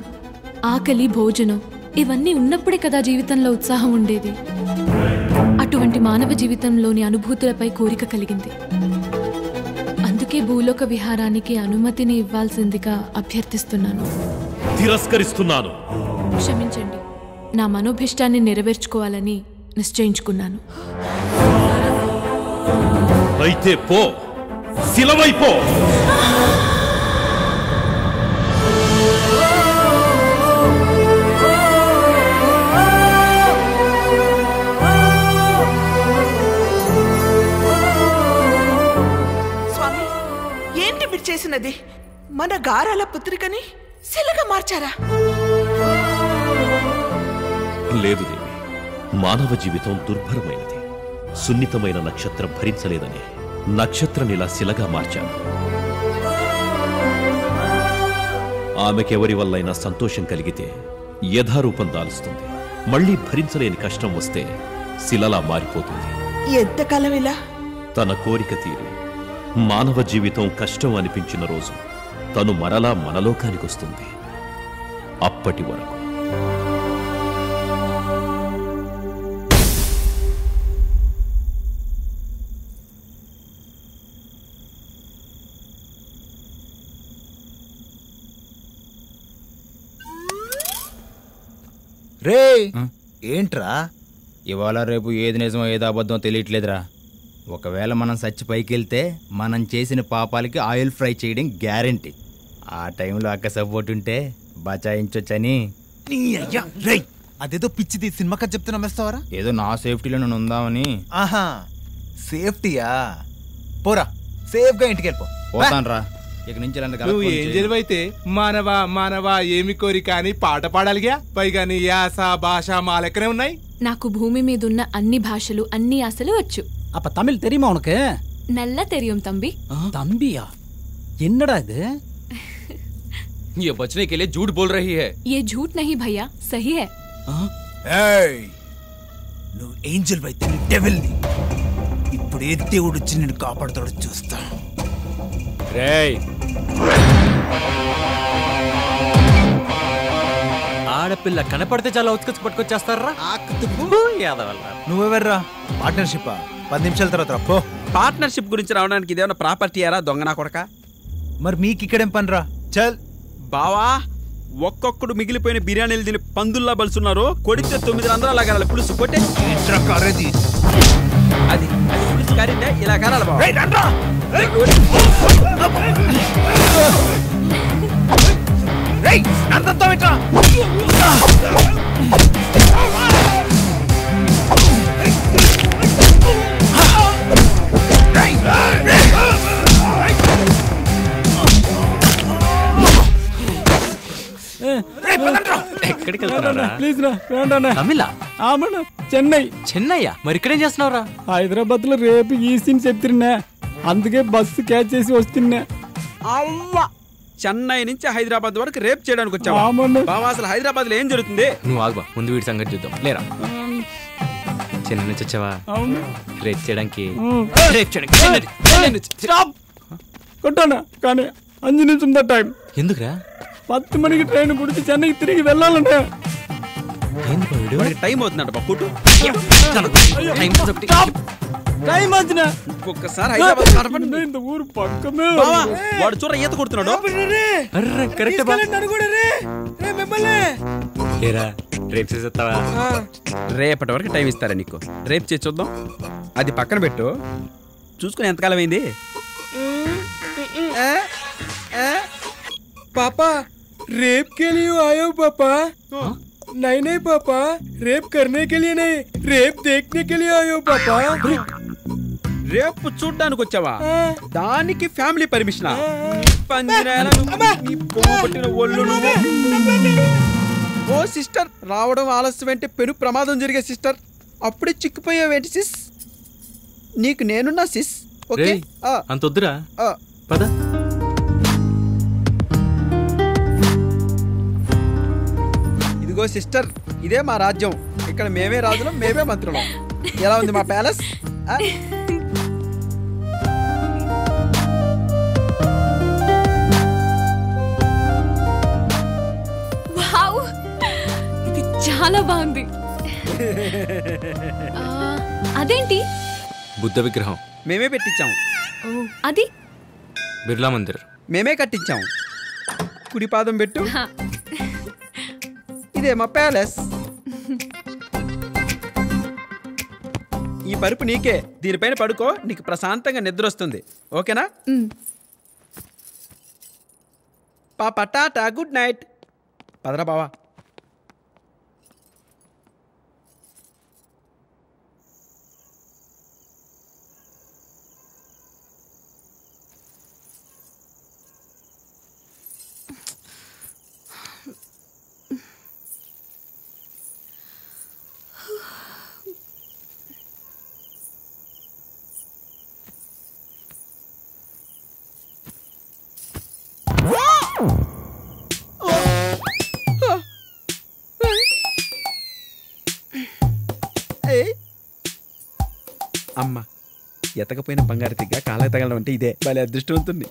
ఆకలి భోజనం ఇవన్నీ ఉన్నప్పుడే కదా జీవితంలో ఉత్సాహం ఉండేది. అటువంటి మానవ జీవితంలోని అనుభూతులపై కోరిక కలిగింది. అందుకే భూలోక విహారానికి అనుమతిని ఇవ్వాల్సిందిగా అభ్యర్థిస్తున్నాను. తిరస్కరిస్తున్నాను. క్షమించండి, నా మనోభిష్టాన్ని నెరవేర్చుకోవాలని నిశ్చయించుకున్నాను. అయితే పో, శిలవైపో. స్వామి, ఏంటి మీరు చేసినది? మన గారాల పుత్రికని శిలగా మార్చారా? లేదు దేవి, మానవ జీవితం దుర్భరమైనది. సున్నితమైన నక్షత్రం భరించలేదని నక్షత్రనిలా శిలగా మార్చాను. ఆమెకెవరి వల్లైనా సంతోషం కలిగితే యథారూపం దాలుస్తుంది. మళ్లీ భరించలేని కష్టం వస్తే శిలలా మారిపోతుంది. ఎంతకాలం ఇలా? తన కోరిక తీరి మానవ జీవితం కష్టం అనిపించిన రోజు తను మరలా మనలోకానికొస్తుంది. అప్పటి వరకు రే ఏంట్రా ఇవాళ రేపు ఏది నిజమో ఏది అబద్ధం తెలియట్లేదురా. ఒకవేళ మనం సచ్చి పైకి వెళ్తే మనం చేసిన పాపాలకి ఆయిల్ ఫ్రై చేయడం గ్యారంటీ. ఆ టైంలో అక్క సపోర్ట్ ఉంటే బచాయించొచ్చని. అదేదో పిచ్చిది సినిమా కథ చెప్తే నమ్మేస్తావరా? ఏదో నా సేఫ్టీలో నేను ఉందామని. ఆహా, సేఫ్టీయా? పోరా, సేఫ్ గా ఇంటికి వెళ్ళిపో. పోతాన్రా. ఇక నుంచి నువ్వు ఏం జరివైతే మానవా మానవా ఏమి కోరిక అని పాట పాడాలిగా. పైగా నీ యాస భాష మా లెక్కనే ఉన్నాయి. నాకు భూమి మీద ఉన్న అన్ని భాషలు అన్ని ఆశలు వచ్చు. அப்ப தமிழ் தெரியுமா உனக்கு? நல்லா தெரியும் தம்பி. தம்பியா? என்னடா இது? ये बचने के लिए झूठ बोल रही है. ये झूठ नहीं भैया, सही है. నువ్వు ఏంజల్ అయితే డెవిల్ ని. ఇప్పుడు ఏ దేవుడు వచ్చి నిన్ను కాపాడుతాడో చూస్తా. రేయ్, ఆడపిల్ల కనపడితే చాలా ఉత్కచ్చి పట్టుకొచ్చేస్తారా? నువ్వెవర్రా? పార్ట్నర్షిప్ 10 నిమిషాల తర్వాత పో. పార్ట్నర్షిప్ గురించి రావడానికి ఇదేమన్నా ప్రాపర్టీ అరా దొంగనా కొడక? మరి మీకు ఇక్కడేం పనిరా? చల్ బావా, ఒక్కొక్కడు మిగిలిపోయిన బిర్యానీలు తిని పందుల్లా బలుసున్నారు. కొడితే 9 రంధ్రాలు కరాలి. పులుసు కొట్టే అది పులుసు కరిందే ఇలా కరాలి బావ. ఎక్కడికి వెళ్తున్నారా? ప్లీజ్ రా, వేండన్నా. తమిళ? ఆమన్నా, చెన్నై. చెన్నయ్యా? మరి ఇక్కడేం చేస్తున్నావురా? హైదరాబాద్ లో రేపు ఈ సీన్ చెప్తున్నా, అందుకే బస్సు క్యాచ్ చేసి వస్తున్నా. అవ్వా, చెన్నై నుంచి హైదరాబాద్ వరకు రేపు చేయడానికి వచ్చావా? బావా, అసలు హైదరాబాద్ లో ఏం జరుగుతుంది? నువ్వు ఆగుబా, ముందు వీడి సంగతి చూద్దాం. లేరా, చెన్నై నుంచి వచ్చావా? రేపు చేయడానికి. కొట్టానా కానీ 5 నిమిషం ఉందా టైం. ఎందుకురా? 10 మணிకి ట్రైన్ పుడిచి చెన్నైకి తిరిగి వెళ్ళాలంటే టైం అవుతుందంట బాబు. టైం వచ్చిన ఒక్కసారి హైదరాబాద్ ఇంత ఊరు పక్కమే. వాడు చూడ ఈత కొడుతున్నాడు. రేపు చేసేస్తావా? రేపటి వరకు టైం ఇస్తారా నీకు? రేపు చేసి చూద్దాం. అది పక్కన పెట్టు, చూసుకుని ఎంతకాలం అయింది. पापा रेप के लिए आए हो पापा? नहीं नहीं पापा, रेप करने के लिए नहीं, रेप देखने के लिए आए हो पापा. రేపు చూడ్డానికి వచ్చావా? దానికి ఫ్యామిలీ పర్మిషన్? ఒళ్ళు నువ్వు. ఓ సిస్టర్, రావడం ఆలస్యం అంటే పెను ప్రమాదం జరిగే సిస్టర్. అప్పుడే చిక్కుపోయావేంటి సిస్? నీకు నేనున్నా సిస్. ఓకే, అంత వద్దురా, పద. ఇదిగో సిస్టర్, ఇదే మా రాజ్యం. ఇక్కడ మేమే రాజులం, మేమే మంత్రులం. ఎలా ఉంది మా ప్యాలెస్? వావ్, ఇది చాలా బాగుంది. అదేంటి? బుద్ధ విగ్రహం మేమే పెట్టించాం. అది బిర్లా మందిర్ మేమే కట్టించాం. కుడి పాదం పెట్టు. ఇదే మా ప్యాలెస్. ఈ పరుపు నీకే. దీనిపైన పడుకో, నీకు ప్రశాంతంగా నిద్ర వస్తుంది. ఓకేనా? పాపా టాటా, గుడ్ నైట్. పదరా బావా. అమ్మ, ఎతకపోయిన బంగారు తిగ్గ కాళ్ళకి తగలడం అంటే ఇదే. భలే అదృష్టవంతుంది.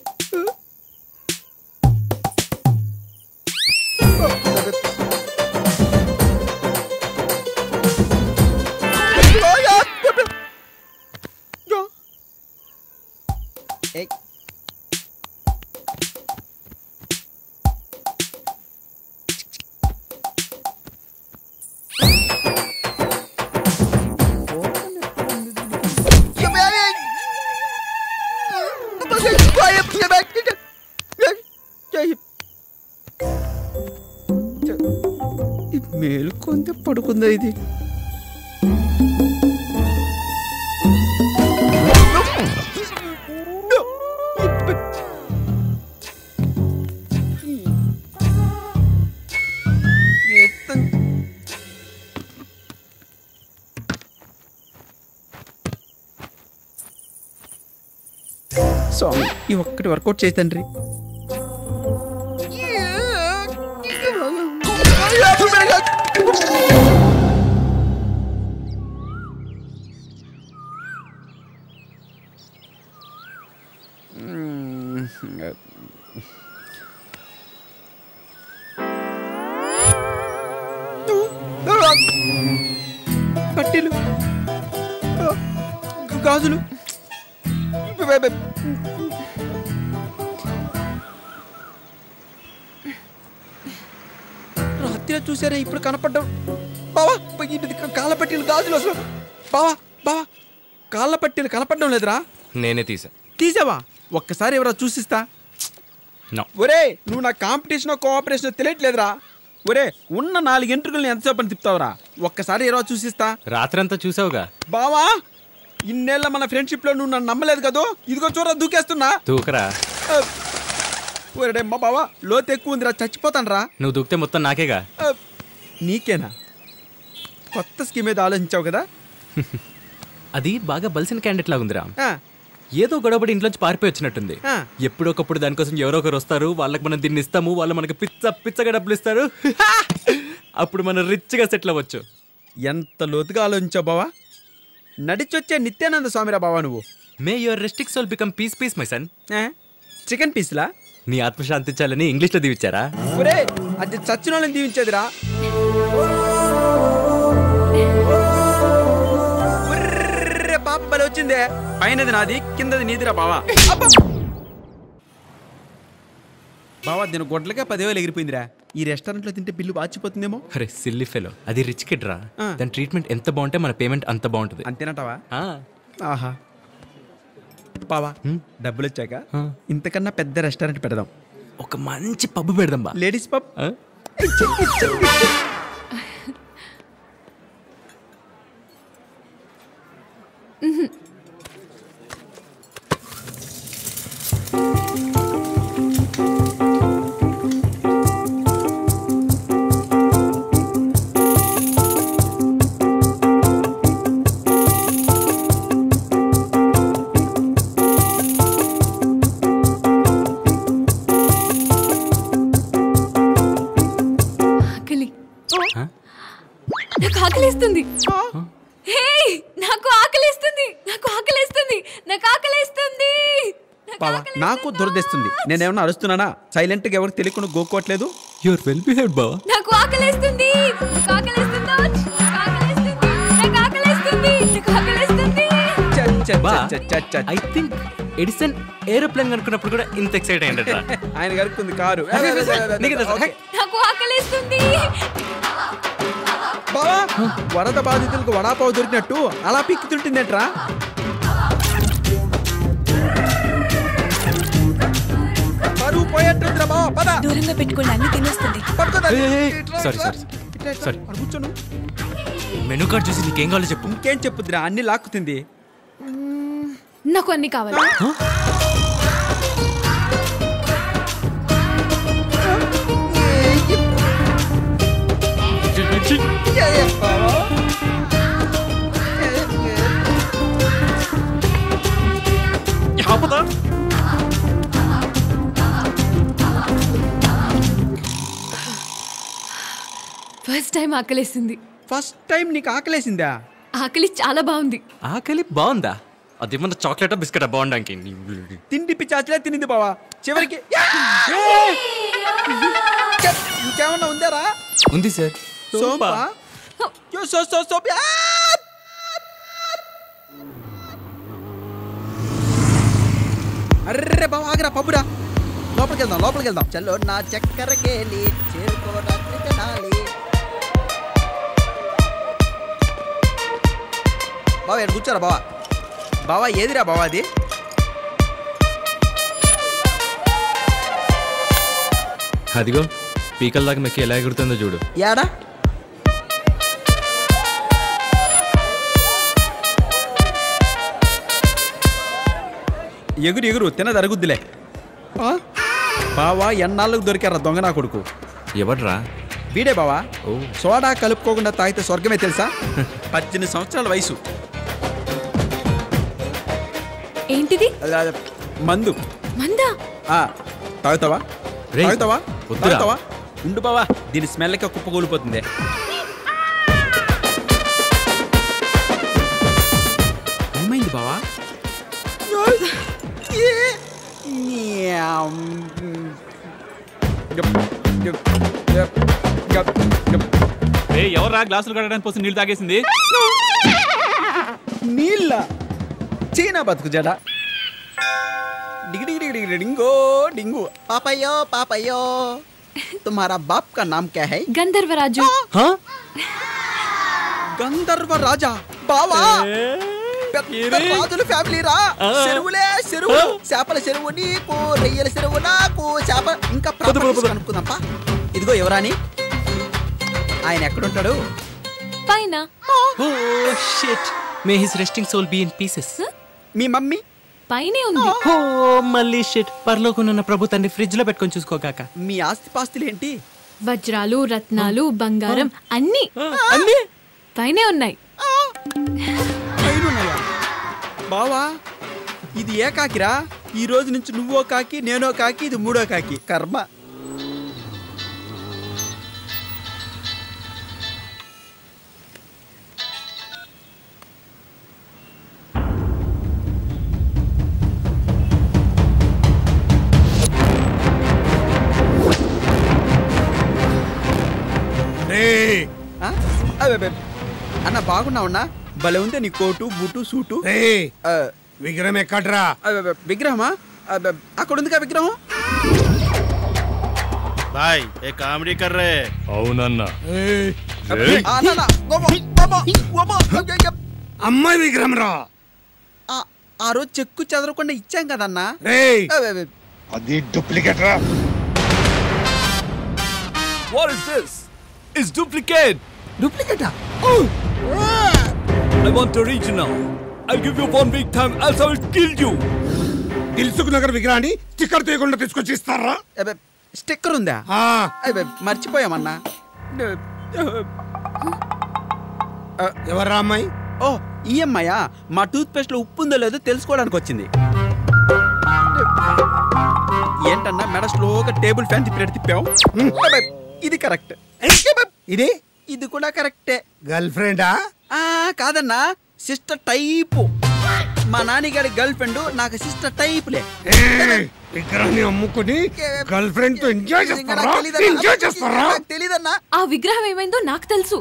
మేలుకొంది పడుకుందా ఇది? స్వామి, ఈ ఒక్కటి వర్కౌట్ చేయి తండ్రి. పట్టీలు, గాజులు, రాత్రి చూసారా, ఇప్పుడు కనపడ్డావు బావా. కాళ్ళ పట్టీలు, గాజులు అసలు బావా. బావా, కాళ్ళ పట్టీలు కనపడడం లేదురా. నేనే తీసావా? ఒక్కసారి ఎవరా చూసిస్తా. ఒరే, నువ్వు నా కాంపిటీషన్ కోఆపరేషన్ తెలియట్లేదురా. ఒరే, ఉన్న 4 ఎంట్రుకల్ని ఎంతసేపు అని తిప్పుతావురా? ఒక్కసారి ఎవరా చూసిస్తా. రాత్రంతా చూసావుగా బావా. ఇన్నేళ్ళ మన ఫ్రెండ్షిప్ లో నువ్వు నన్ను నమ్మలేదు కదా. ఇదిగో చూడరా, దూకేస్తున్నా. దూకరా. ఒరే మా బావా, లోతు ఎక్కువ ఉందిరా, చచ్చిపోతాను రా. నువ్వు దూకితే మొత్తం నాకేగా. నీకేనా? కొత్త స్కీమ్ ఏదో ఆలోచించావు కదా. అది బాగా బలిసిన క్యాండిడేట్ లాగుందిరా. ఏదో గొడవపడి ఇంట్లోంచి పారిపోయి వచ్చినట్టుంది. ఎప్పుడొకప్పుడు దానికోసం ఎవరో ఒకరు వస్తారు, వాళ్ళకి మనం దీన్ని ఇస్తాము, వాళ్ళు మనకి పిచ్చగా డబ్బులు ఇస్తారు. అప్పుడు మనం రిచ్గా సెటిల్ అవ్వచ్చు. ఎంత లోతుగా ఆలోచించావు బావా. నడిచొచ్చే నిత్యానంద స్వామిరా బావా నువ్వు. May your restrict soul become peace my son. Chicken పీస్లా? నీ ఆత్మశాంతించాలని ఇంగ్లీష్లో దీవించారా? ఒరే, అది చచ్చిన వాళ్ళని దీవించేదిరా. పాపలు వచ్చిందే. పైనది నాది, కిందది నీదిరా బావా. బావా, దీని గొడ్లకే 10,000 ఎగిరిపోయిందిరా. ఈ రెస్టారెంట్ లో తింటే బిల్లు వాచిపోతుందేమో. అరే సిల్లీ ఫెలో, అది రిచ్ కిడ్ రా. దాని ట్రీట్మెంట్ ఎంత బాగుంటే మన పేమెంట్ అంత బాగుంటుంది. అంతేనంటావా? ఆహా బావా, డబ్బులు వచ్చాక ఇంతకన్నా పెద్ద రెస్టారెంట్ పెడదాం. ఒక మంచి పబ్ పెడదాం బా. Ladies pub. ఆకలేస్తుంది. హే, నాకు ఆకలేస్తుంది. నాకు ఆకలేస్తుంది. నాకు ఆకలేస్తుంది. బావా నాకు దురదేస్తుంది. నేనేమన్నా అరుస్తున్నానా? సైలెంట్ గా ఎవరికి తెలియకుండా గోక్కోవట్లేదు. యువర్ వెల్ బిహేవ్డ్ బావా. నాకు ఆకలేస్తుంది. నాకు ఆకలేస్తుంది. నాకు ఆకలేస్తుంది. నాకు ఆకలేస్తుంది. ఐ థింక్ ఎడిసన్ ఏరోప్లేన్ అనుకున్నప్పుడు కూడా ఇంత ఎక్సైట్ అయ్యాడట. ఆయన గడుపుకుంది కారు. నాకు ఆకలేస్తుంది. బావా వరద బాధితులకు వడాపావు దొరికినట్టు అలా పిక్కుతుంటుందేట్రా? బరువు పోయేట్టుందిరా బావా. పద దూరంగా పెట్టుకోండి, అన్ని తినేస్తుంది. సారీ కూర్చోను. మెనూ కార్డ్ చూసి నీకేం కావాలో చెప్పు. ఇంకేం చెప్పుద్దిరా, అన్ని లాక్కుతుంది. నాకు అన్ని కావాలి. ఫస్ట్ టైం ఆకలేసింది. ఫస్ట్ టైం నీకు ఆకలేసిందా? ఆకలి చాలా బాగుంది. ఆకలి బాగుందా? అదేమన్నా చాక్లెటా బిస్కెటా బాగుండానికి? తిండి పిచ్చాచలే తినింది బావా. చివరికి ఇంకేమన్నా ఉందారా? ఉంది సార్. సోంపా? అర్రే బావా ఆగరా, పప్పురా. లోపలికి వెళ్దాం. చలో నా చక్కెర కేలి చేరుకో రాత్రి కనాలి. బావా ఎక్కడ కూర్చోరా బావా. బావా ఏదిరా బావా అది? అదిగో పీకల దాకా మెక్కి ఎలా ఎగురుతుందో చూడు. యాడా? ఎగురు తినది అరుగుద్దిలే. బావా ఎన్నాళ్ళకు దొరికారా దొంగ నా కొడుకు. ఎవడ్రా? వీడే బావా. సోడా కలుపుకోకుండా తాగితే స్వర్గమే తెలుసా? 18 సంవత్సరాల వయసు. ఏంటిది? మందు. మందా? తాగుతావా? వద్దురా. ఉండు బావా, దీని స్మెల్కి కుప్పకూలిపోతుంది. ఏమైంది బావా? ఎవర్రా గ్లాసులు కడగడానికి పోసి నీళ్ళు తాగేసింది? నీళ్ళ చీనా బతుకు జడ. डिंगो डिंगो पापयो तुम्हारा बाप का नाम क्या है? गंधर्व राजू. हाँ? गंधर्व राजा बावा రాజుల ఫ్యామిలీ రా. చెరువులే చెరువులు, చేపల చెరువు నీకు, రొయ్యల చెరువు నాకు, చేప ఇంకా అనుకుందాంపా. ఇదిగో ఎవరాని? ఆయన ఎక్కడుంటాడు? పైన. Oh shit, may his resting soul be in pieces. మీ మమ్మీ పైనే ఉంది. ఓ మళ్ళీ షిట్, పరలోకమున్న ప్రభు తండ్రి ఫ్రిడ్జ్ లో పెట్టుకొని చూసుకోకాక. మీ ఆస్తి పాస్తులు ఏంటి? వజ్రాలు, రత్నాలు, బంగారం అన్ని పైనే ఉన్నాయి. బావా ఇది ఏ కాకిరా? ఈ రోజు నుంచి నువ్వో కాకి, నేనో కాకి, ఇది మూడో కాకి. కర్మ. అన్న బాగున్నావున్నా? భలే ఉందే నీ కోటు, బూటు, సూటు. విగ్రహం ఎక్కడ్రా? విగ్రహమా? అక్కడ ఉంది విగ్రహం. బాయ్ ఏ కామెడీ కర్రే. అవునన్నా. అమ్మాయి విగ్రహం రా. ఆ రోజు చెక్కు చెదరకుండా ఇచ్చాం కదన్నా. అది డూప్లికేట్ రా. What is this? It's duplicate. Duplicate? I want original. I'll give you 1 week time, else I will kill you. Dilsukh Nagar విగ్రహాన్ని స్టిక్కర్ తీయకుండా తీసుకొచ్చి ఇస్తారా? స్టిక్కర్ ఉందా? మర్చిపోయామన్నా. ఎవర్రా అమ్మాయి? ఓ ఈ అమ్మాయా? మా టూత్ పేస్ట్ లో ఉప్పు ఉందో లేదో తెలుసుకోవడానికి వచ్చింది. ఏంటన్నా మెడ స్లోగా టేబుల్ ఫ్యాన్ తిప్పినట్టు తిప్పావు. ఇది కరెక్ట్. ఇది ఇది కూడా కరెక్టే. గర్ల్ ఫ్రెండా? కాదన్నా, సిస్టర్ టైపు. మా నాన్నగారి గర్ల్ ఫ్రెండ్ నాకు సిస్టర్ టైపులే. విగ్రహాన్ని అమ్ముకుని గర్ల్ ఫ్రెండ్ తో ఎంజాయ్ చేస్తారా? తెలీదన్నా. ఆ విగ్రహం ఏమైందో నాకు తెలుసు.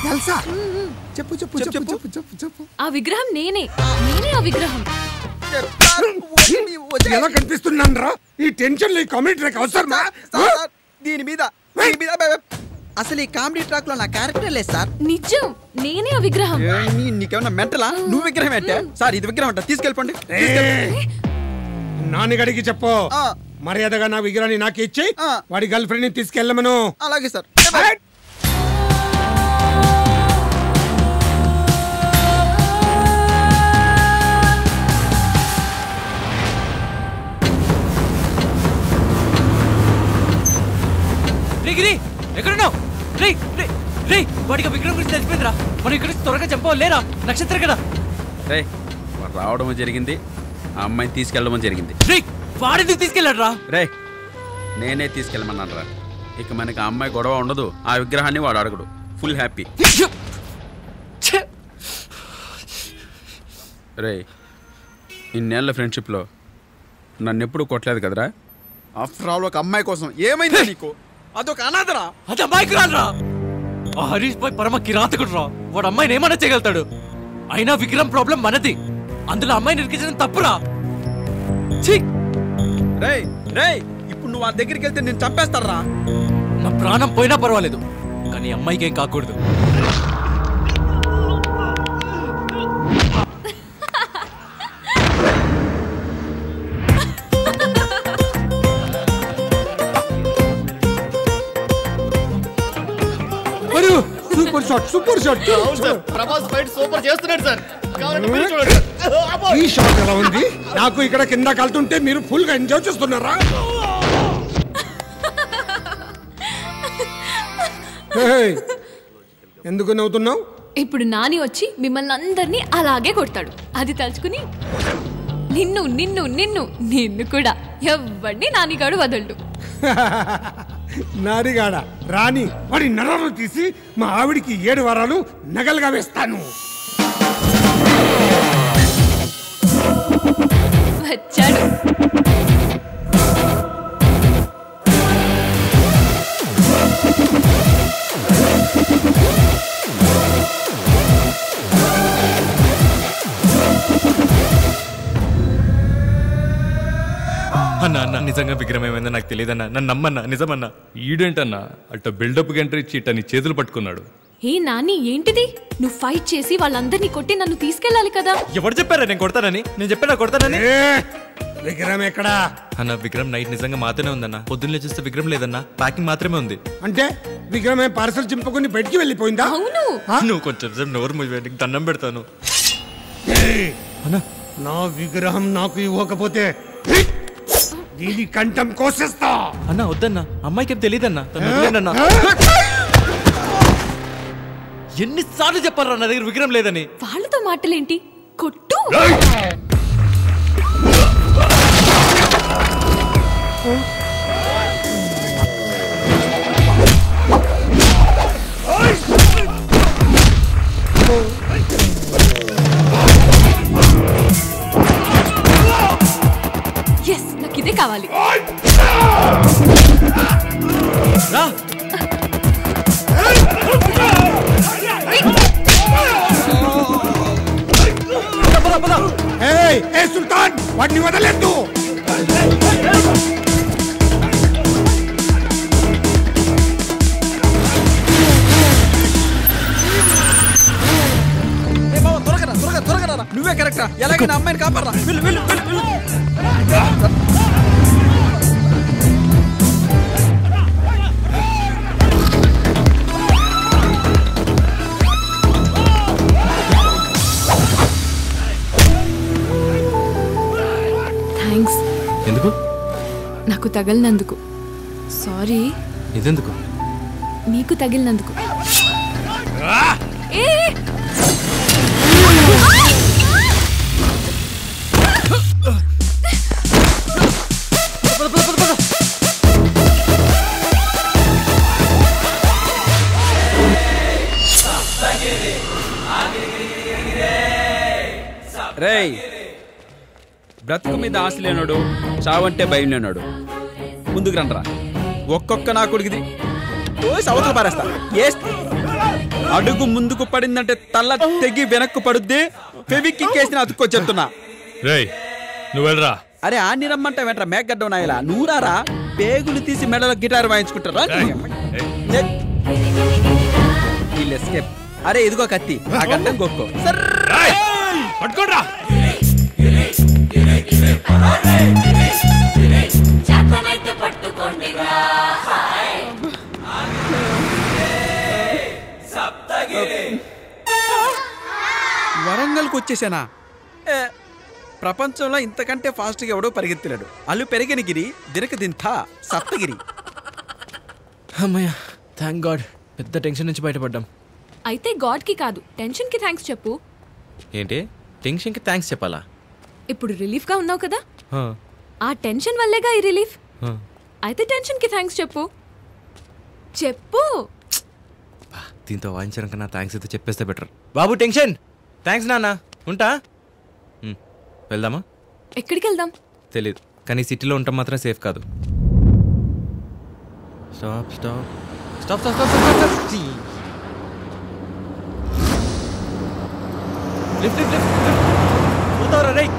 తెలుసా? చెప్పు చెప్పు చెప్పు చెప్పు చెప్పు చెప్పు. ఆ విగ్రహం నేనే ఆ విగ్రహం. ఎలా కనిపిస్తున్నాను రా? ఈ టెన్షన్ ఈ కామెడీ ట్రాక్ అవసరమా? దీని మీద అసలు ఈ కామెడీ ట్రాక్ లో నా క్యారెక్టర్ లేదు సార్. నిజం, నేనే ఆ విగ్రహం. నీకేమన్నా మెంటలా? నువ్వు విగ్రహం అంటే సార్, ఇది విగ్రహం అంట. తీసుకెళ్ళిపోండి. నాన్నగడికి చెప్పు, మర్యాదగా నా విగ్రహాన్ని నాకు ఇచ్చి వాడి గర్ల్ ఫ్రెండ్ ని తీసుకెళ్ళమను. అలాగే సార్. ఎక్కడున్నావు? వాడికి విగ్రహం గురించి తెలిసిపోయిందిరా. మనం ఇక్కడ త్వరగా చంపలేరా? నక్షత్రం కదా. రే, రావడం జరిగింది, ఆ అమ్మాయిని తీసుకెళ్ళడం జరిగింది. వాడిని తీసుకెళ్ళాడు రా. రే, నేనే తీసుకెళ్ళమన్నాను రా. ఇక మనకి ఆ అమ్మాయి గొడవ ఉండదు, ఆ విగ్రహాన్ని వాడు అడగడు. Full happy. రే, ఇన్నేళ్ల ఫ్రెండ్షిప్లో నన్ను ఎప్పుడు కొట్టలేదు కదరా. ఆఫ్టర్ ఆల్ ఒక అమ్మాయి కోసం ఏమైందా నీకు? అదొక అనాథరా. అది అమ్మాయికి రాదురా. ఆ హరీష్ భాయ్ పరమ కిరాతకుడు రా. వాడు అమ్మాయిని ఏమన్నా చేయగలుగుతాడు. అయినా విగ్రహం ప్రాబ్లం మనది, అందులో అమ్మాయిని ఇరికించడం తప్పురా. రేయ్ రేయ్, ఇప్పుడు నువ్వు ఆ దగ్గరికి వెళ్తే నేను చంపేస్తారా. నా ప్రాణం పోయినా పర్వాలేదు, కానీ అమ్మాయికి ఏం కాకూడదు. Super shot, super shot. Prabhas fight super చేస్తున్నాడు సార్. ఈ షాట్ ఎలా ఉంది? నాకు ఇక్కడ కింద కలుతుంటే మీరు ఫుల్ గా ఎంజాయ్ చేస్తున్నారా? ఎందుకు నవ్వుతున్నావు? ఇప్పుడు నాని వచ్చి మిమ్మల్ని అందరినీ అలాగే కొడతాడు. అది తలుచుకుని నిన్ను నిన్ను నిన్ను నిన్ను కూడా ఎవరిని నానిగాడు వదలడు. నారిగాడ రాణి వాడి నరాలు తీసి మా ఆవిడికి 7 వారాలు నగలుగా వేస్తాను. వచ్చాడు. అన్నా అన్న నిజంగా విగ్రహం ఏమైందో నాకు తెలియదన్నా. నన్ను నమ్మన్నా, నిజమన్నా. ఈడేంటన్నా అట్ట బిల్డప్ ఎంట్రీ ఇచ్చి ఇట్ట నీ చేతులు పట్టుకున్నాడు. ఏ నాని, ఏంటిది? నువ్వు ఫైట్ చేసి వాళ్ళందరినీ కొట్టి నన్ను తీసుకెళ్ళాలి కదా. ఎవరు చెప్పారా నేను కొడతానని? నేను చెప్పానా కొడతానని? విగ్రహం ఎక్కడా? అన్న విగ్రహం నైట్ నిజంగా మాత్రమే ఉందన్న. పొద్దున్నే చూస్తే విగ్రహం లేదన్నా, ప్యాకింగ్ మాత్రమే ఉంది. అంటే విగ్రహం పార్సల్ చింపుకొని బయటికి వెళ్ళిపోయిందా? అవును. నువ్వు కొంచెం సేపు నోరు మూసి దండం పెడతాను. నా విగ్రహం నాకు ఇవ్వకపోతే దీని కంఠం కోసేస్తా. అన్నా వద్దన్నా, అమ్మాయికి ఏం తెలియదన్నా. తను ఎన్నిసార్లు చెప్పారా నా దగ్గర విగ్రహం లేదని? వాళ్ళతో మాటలేంటి? కొట్టు. ఎస్, నాకు ఇదే కావాలి. రా. సుల్తాన్ వాడిని వదలెద్దు. నువ్వే కరెక్టా? ఎలాగైనా అమ్మాయిని కాపాడరా. వెళ్ళు వెళ్ళు వెళ్ళు. థ్యాంక్స్. ఎందుకు? నాకు తగిలినందుకు. సారీ. ఇదెందుకు? నీకు తగిలినందుకు. ఏ బ్రతుకు మీద ఆశ లేనోడు, చావంటే భయం లేనోడు. ముందుకు రండ్రా. ఒక్కొక్క నా కొడుకుది అవతల పారేస్తా. అడుగు ముందుకు పడిందంటే తల్ల తెగి వెనక్కు పడుద్ది. ఫెవిక్ కేసిన అతుక్కో చెప్తున్నా. నువ్వు వెళ్ళరా. అరే ఆన్ని రమ్మంటే వెంటరా మేకగడ్డ నాయలా. నూరారా పేగులు తీసి మెడలో గిటార్ వాయించుకుంటారా? ఎస్కేప్. అరే ఇదిగో కత్తి, ఆ గడ్డం గొక్కో. పట్టుకోడ్రా. వరంగల్కి వచ్చేసానా? ప్రపంచంలో ఇంతకంటే ఫాస్ట్గా ఎవడో పరిగెత్తలేడు. అల్లు పెరిగిన గిరి దినక దింత సప్తగిరి. అమ్మయ్య, థ్యాంక్ గాడ్. పెద్ద టెన్షన్ నుంచి బయటపడ్డాం. అయితే గాడ్కి కాదు, టెన్షన్కి థ్యాంక్స్ చెప్పు. ఏంటి టెన్షన్కి థ్యాంక్స్ చెప్పాలా? ఇప్పుడు రిలీఫ్గా ఉన్నావు కదా, ఆ టెన్షన్ వల్లేగా ఈ రిలీఫ్. అయితే టెన్షన్కి థ్యాంక్స్ చెప్పు. చెప్పు. దీంతో వాయించడం కన్నా థ్యాంక్స్ అయితే చెప్పేస్తే బెటర్. బాబు టెన్షన్, థ్యాంక్స్ నాన్న, ఉంటా. వెళ్దామా? ఎక్కడికి వెళ్దాం తెలీదు, కానీ సిటీలో ఉంటాం మాత్రం సేఫ్ కాదు. Stop stop stop stop stop stop. Lift lift lift. పోతావరా రైట్.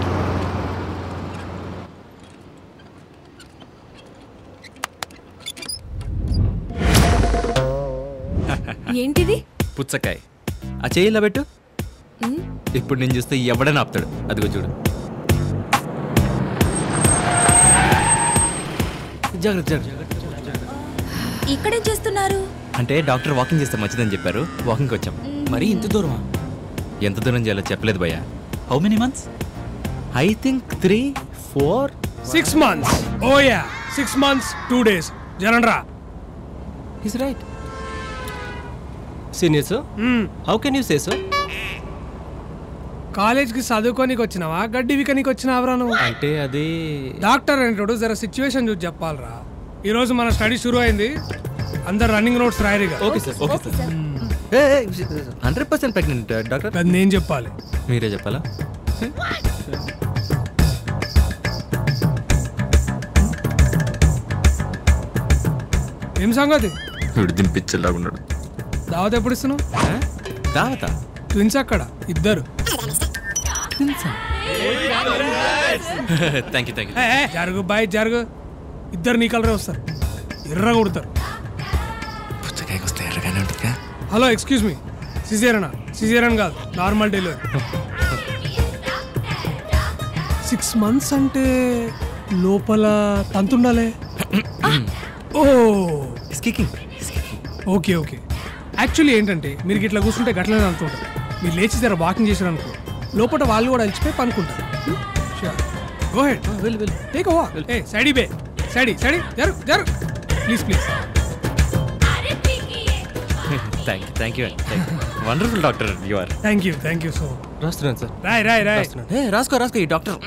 ఏంటిది? పుచ్చకాయ. ఆ చెయ్యి ఇలా పెట్టు. ఇప్పుడు నేను చూస్తే ఎవడని ఆపుతాడు. అదిగో చూడు. జాగ్రత్త జాగ్రత్త. ఇక్కడేం చేస్తున్నారు? అంటే డాక్టర్ వాకింగ్ చేస్తే మంచిదని చెప్పారు, వాకింగ్కి వచ్చాం. మరి ఇంత దూరమా? ఎంత దూరం చేయాలో చెప్పలేదు భయ్య. How many months? I think 3, 4, 6 months. Oh yeah, 6 months 2 days. జరండ్రా. He's right. Senior sir, how can you say so? కాలేజ్కి చదువుకోనికి వచ్చినావా, గడ్డి వికనికి వచ్చినావరా నువ్వు? అంటే అది డాక్టర్ అంటాడు, జర సిచ్యువేషన్ చూసి చెప్పాలరా. ఈ రోజు మన స్టడీ షురూ అయింది, అందరు రన్నింగ్ నోట్స్ రాయరిగా. Okay sir, okay sir. 100% pregnant doctor. అది నేను చెప్పాలి, మీరే చెప్పాలా? ఏం సంగతి? దీని పిచ్చర్లాగా ఉన్నాడు. దావత్ ఎప్పుడు ఇస్తున్నావు? దావత ట్విన్స్ అక్కడ ఇద్దరు. Thank you thank you. జరుగు బాయ్ జరుగు. ఇద్దరు నీ కలరే వస్తారు, ఎర్రగా కొడతారు. పుచ్చకాయకి వస్తే ఎర్రగానే ఉంటుందిగా. హలో ఎక్స్క్యూజ్ మీ, సిజేరియనా? సిజేరియన్ కాదు, నార్మల్ డెలివరీ. 6 months అంటే లోపల తంతుండాలే. Oh okay okay. యాక్చువల్లీ ఏంటంటే మీరు ఇట్లా కూర్చుంటే గట్లనే అంటుంటారు. మీరు లేచి జర వాకింగ్ చేశారు అనుకో, లోపల వాళ్ళు కూడా అలిచిపోయి పనుకుంటారు. Go head, take a walk. ఏ సైడీ బే, సైడీ సైడీ, జరు జరు please please. Thank you wonderful doctor you are. Thank you so. రాస్తున్నాను సార్. రాయ్ రాయ్ రాయ్. రాసుకో ఈ doctor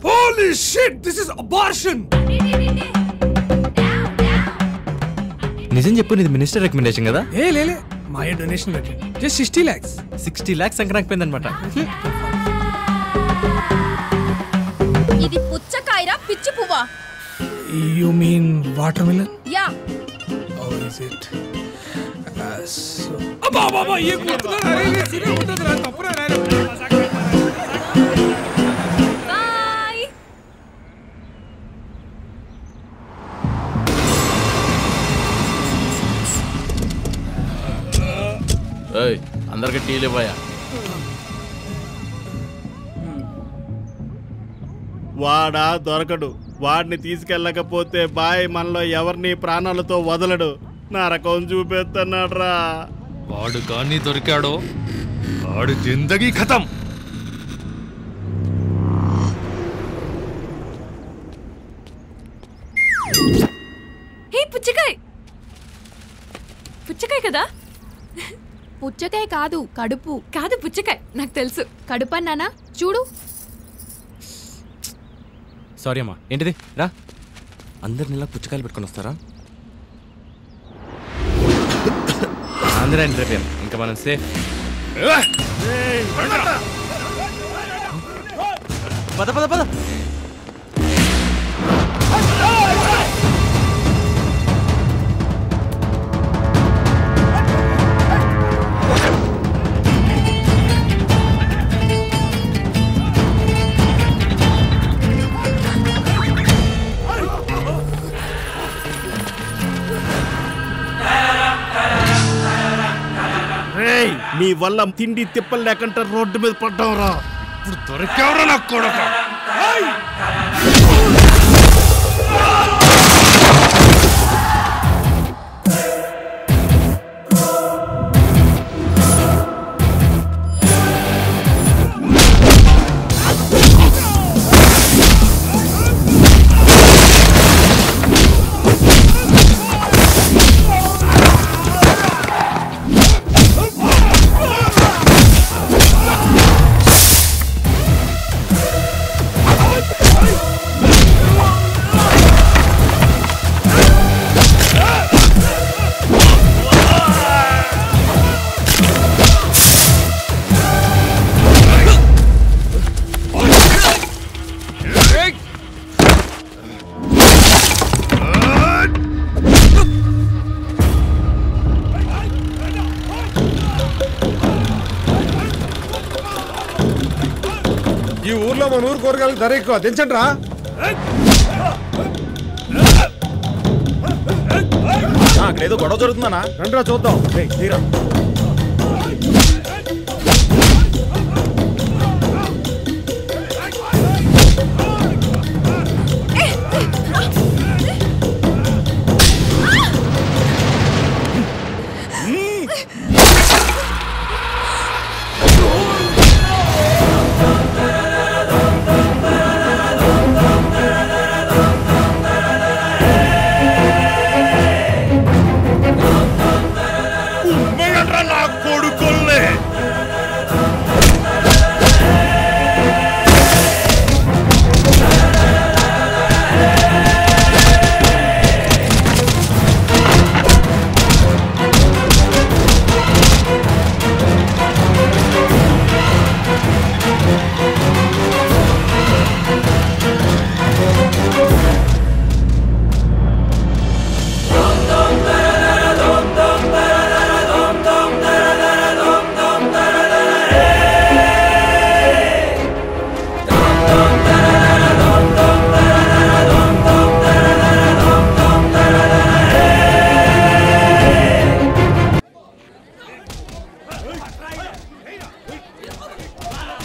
Holy shit, this is abortion. నిజం చెప్పు, నీది మినిస్టర్ రికమెండేషన్ కదా? లే మా డొనేషన్ కట్టాడు, జస్ట్ 60 lakhs. 60 lakhs సంక్రాంతిపోయింది అనమాట. ఇది పుచ్చకాయరా పిచ్చి పువ్వా? You mean watermelon? Yeah. How is it? అబ్బా ఏ కొడుతున్నా రే, సిరే ఉంటదిరా, తప్పురా రే. బై. ఏయ్, అందరికి టీలు ఇవ్వయా. వాడా దొరకడు. వాడిని తీసుకెళ్ళకపోతే బాయ్ మనలో ఎవరిని ప్రాణాలతో వదలడు. నరకం చూపెత్తన్నాడు రా. వాడు కానీ దొరికాడో వాడు జిందగీ ఖతం. హే పుచ్చకాయ. పుచ్చకాయ కదా? పుచ్చకాయ కాదు, కడుపు. కాదు పుచ్చకాయ, నాకు తెలుసు. కడుపు అన్నానా? చూడు. సారీ అమ్మా. ఏంటిది? రా. అందరిని ఇలా పుచ్చకాయలు పెట్టుకొని వస్తారా? అందరూ రేపు ఇంకా ఇంకా మనం సేఫ్. పద పద పద. మీ వల్ల తిండి తిప్పలు లేకుండా రోడ్డు మీద పడ్డాం రా. ఇప్పుడు దొరికేవరా నాకు కొడక. ఈ ఊర్లో మన ఊరు కూరగాయలు ధర ఎక్కువ, దించండి రా. అక్కడేదో గొడవ జరుగుతుందన్నా, రండి రా చూద్దాం. తీరా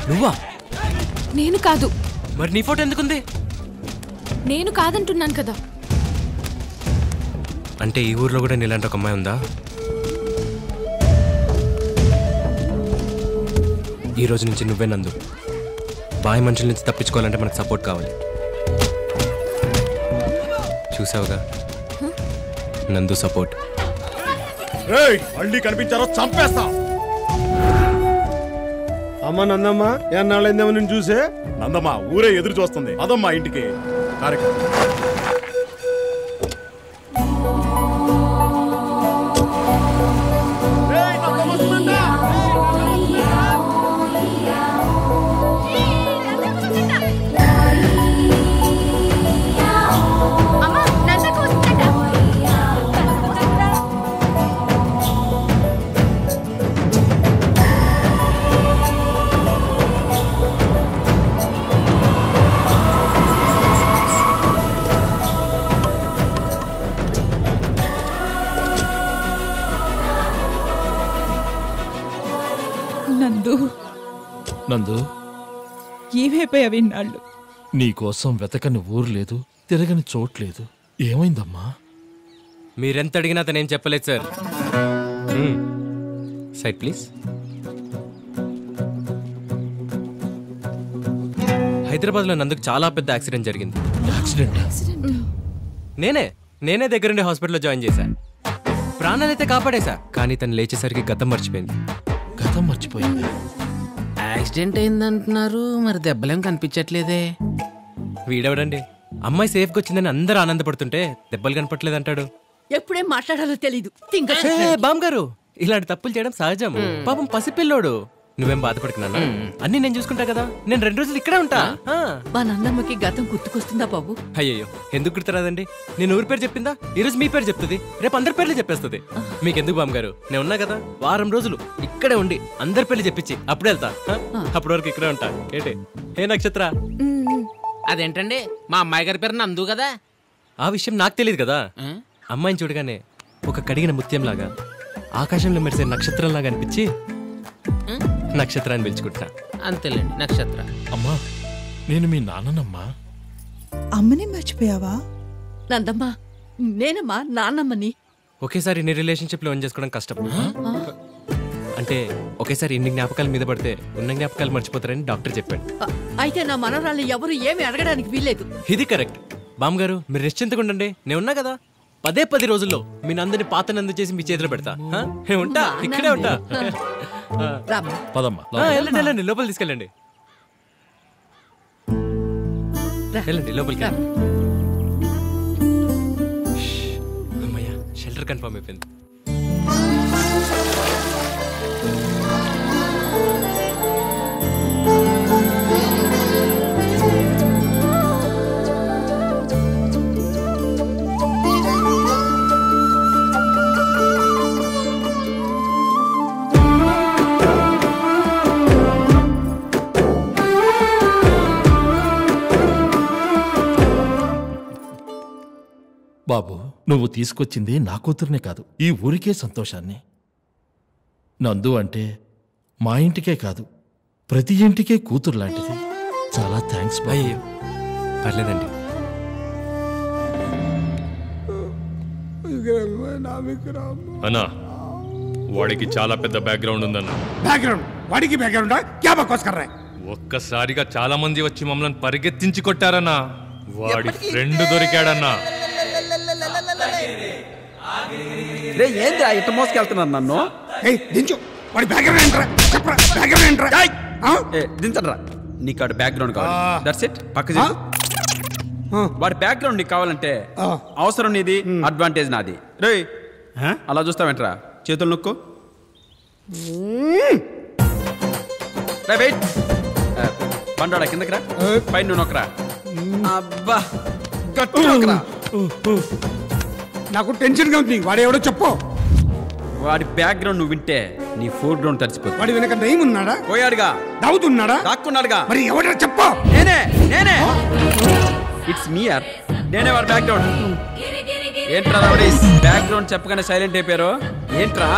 నువ్వా? నేను కాదు. మరి నీ ఫోటో ఎందుకుంది? నేను కాదంటున్నాను కదా. అంటే ఈ ఊర్లో కూడా నీలాంటి ఒక అమ్మాయి ఉందా? ఈ రోజు నుంచి నువ్వే నందు. బాయ్ మనుషుల నుంచి తప్పించుకోవాలంటే మనకు సపోర్ట్ కావాలి. చూసావుగా నందు సపోర్ట్. మళ్ళీ కనిపించారో చంపేస్తా. అమ్మ నందమ్మ, ఎన్నాళ్ళైందేమో నేను చూసే. నందమ్మ ఊరే ఎదురు చూస్తుంది, అదమ్మా ఇంటికి. కార్యక్రమం నందు, ఏమైపోయావు ఇన్నాళ్ళు? నీకోసం వెతకని ఊరు లేదు, తిరగని చోట్లేదు. ఏమైందమ్మా? మీరెంత అడిగినా అతనేం చెప్పలేదు సార్. Side please. హైదరాబాద్లో నందుకు చాలా పెద్ద యాక్సిడెంట్ జరిగింది. నేనే దగ్గరుండి హాస్పిటల్లో జాయిన్ చేశా. ప్రాణాలైతే కాపాడేశా, కానీ తను లేచేసరికి గతం మర్చిపోయింది. గతం మర్చిపోయింది? యాక్సిడెంట్ అయిందంటున్నారు, మరి దెబ్బలేం కనిపించట్లేదే. వీడెవడండి? అమ్మాయి సేఫ్గా వచ్చిందని అందరూ ఆనందపడుతుంటే దెబ్బలు కనపట్లేదు అంటాడు. ఎప్పుడేం మాట్లాడాలో తెలీదు. బామ్ గారు, ఇలాంటి తప్పులు చేయడం సహజం. పాపం పసిపిల్లోడు. నువ్వేం బాధపడుకున్నా, అన్ని నేను చూసుకుంటా కదా. నేను 2 రోజులు ఇక్కడే ఉంటా. మా నాన్నమ్మకి గతం గుర్తుకొస్తుందా బాబు? అయ్యో, ఎందుకు గుర్తురాదండి? నేను ఊరి పేరు చెప్పిందా, ఈ రోజు మీ పేరు చెప్తుంది, రేపు అందరి పేర్లు చెప్పేస్తుంది. మీకెందుకు బామ్మగారు, నేను ఉన్నా కదా. వారం రోజులు ఇక్కడే ఉండి అందరి పేర్లు చెప్పించి అప్పుడు వెళ్తా. అప్పటి వరకు ఇక్కడే ఉంటా. ఏంటి ఏ నక్షత్ర? అదేంటండి, మా అమ్మాయి గారి పేరు నందు కదా. ఆ విషయం నాకు తెలియదు కదా. అమ్మాయిని చూడగానే ఒక కడిగిన ముత్యంలాగా, ఆకాశంలో మెరిసే నక్షత్రంలాగా అనిపించి నక్షత్రాన్ని పిలుచుకుంటా. అంతేలేండి, నక్షత్ర. అమ్మా, నేను మీ నాన్ననమ్మా. అమ్మని మర్చిపోయావా? నందమ్మా, నేనమ్మా నాన్నమ్మని. ఒకేసారి ఇన్ని రిలేషన్షిప్ లో చేసుకోవడం కష్టం. అంటే ఒకేసారి ఇన్ని జ్ఞాపకాల మీద పడితే ఉన్న జ్ఞాపకాలు మర్చిపోతారని డాక్టర్ చెప్పాడు. అయితే నా మనవరాల్ని ఎవరు ఏమి అడగడానికి వీల్లేదు. ఇది కరెక్ట్. బామ్మగారు మీరు నిశ్చింతగా ఉండండి, నేను ఉన్నా కదా. 10 రోజుల్లో మీ నందుని పాత నందు చేసి మీ చేతిలో పెడతా. ఉంటా, ఇక్కడే ఉంటా. పదమ్మా, వెళ్ళండి, లోపల తీసుకెళ్ళండి. వెళ్ళండి లోపలికి. అమ్మయ్యా, షెల్టర్ కన్ఫర్మ్ అయిపోయింది. బాబు, నువ్వు తీసుకొచ్చింది నా కూతురునే కాదు, ఈ ఊరికే సంతోషాన్ని. నందు అంటే మా ఇంటికే కాదు, ప్రతి ఇంటికే కూతురు లాంటిది. చాలా థ్యాంక్స్ బాబు. పర్లేదండి. అన్నా, వాడికి చాలా పెద్ద బ్యాక్గ్రౌండ్ ఉందన్న. బ్యాక్గ్రౌండ్? వాడికి బ్యాక్గ్రౌండ్? క్యా బక్వాస్ కర్ రహా హై? ఒక్కసారిగా చాలా మంది వచ్చి మమ్మల్ని పరిగెత్తించి కొట్టారన్నా. వాడి ఫ్రెండ్ దొరికాడన్నా. ఏంద్రా ఇట్ట మోసుకెళ్తున్నారు నన్ను? దించు. వాడి బ్యాక్గ్రౌండ్ ఏంట్రా? చెప్పరా బ్యాక్గ్రౌండ్ ఏంట్రా? దించండ్రా. నీకు ఆడు బ్యాక్గ్రౌండ్ కావాలి. That's it. పక్క వాడి బ్యాక్గ్రౌండ్ నీకు కావాలంటే అవసరం నీది, అడ్వాంటేజ్ నాది. రే అలా చూస్తావేంట్రా? చేతులు నొక్కు. వెయిట్. పండుగ కిందకి రా. పైన నువ్వు నొక్కరా. అబ్బా, గట్టి నొక్కరా. నాకు టెన్షన్ గా ఉంది. వాడు ఎవడో చెప్పు. వాడి బ్యాక్గ్రౌండ్ నువ్వు వింటే నీ ఫోర్ గ్రౌండ్ తడిచిపోతుంది. వాడి వెనక నయం ఉన్నాడా? పోయాడుగా. దావుతున్నాడా? దాక్కున్నాడుగా. మరి ఎవడో చెప్పు. నేనే. ఇట్స్ మీ యార్. నేనే వాడి బ్యాక్గ్రౌండ్. ఏంట్రా బ్యాక్గ్రౌండ్ చెప్పగానే సైలెంట్ అయిపోయారు ఏంట్రా?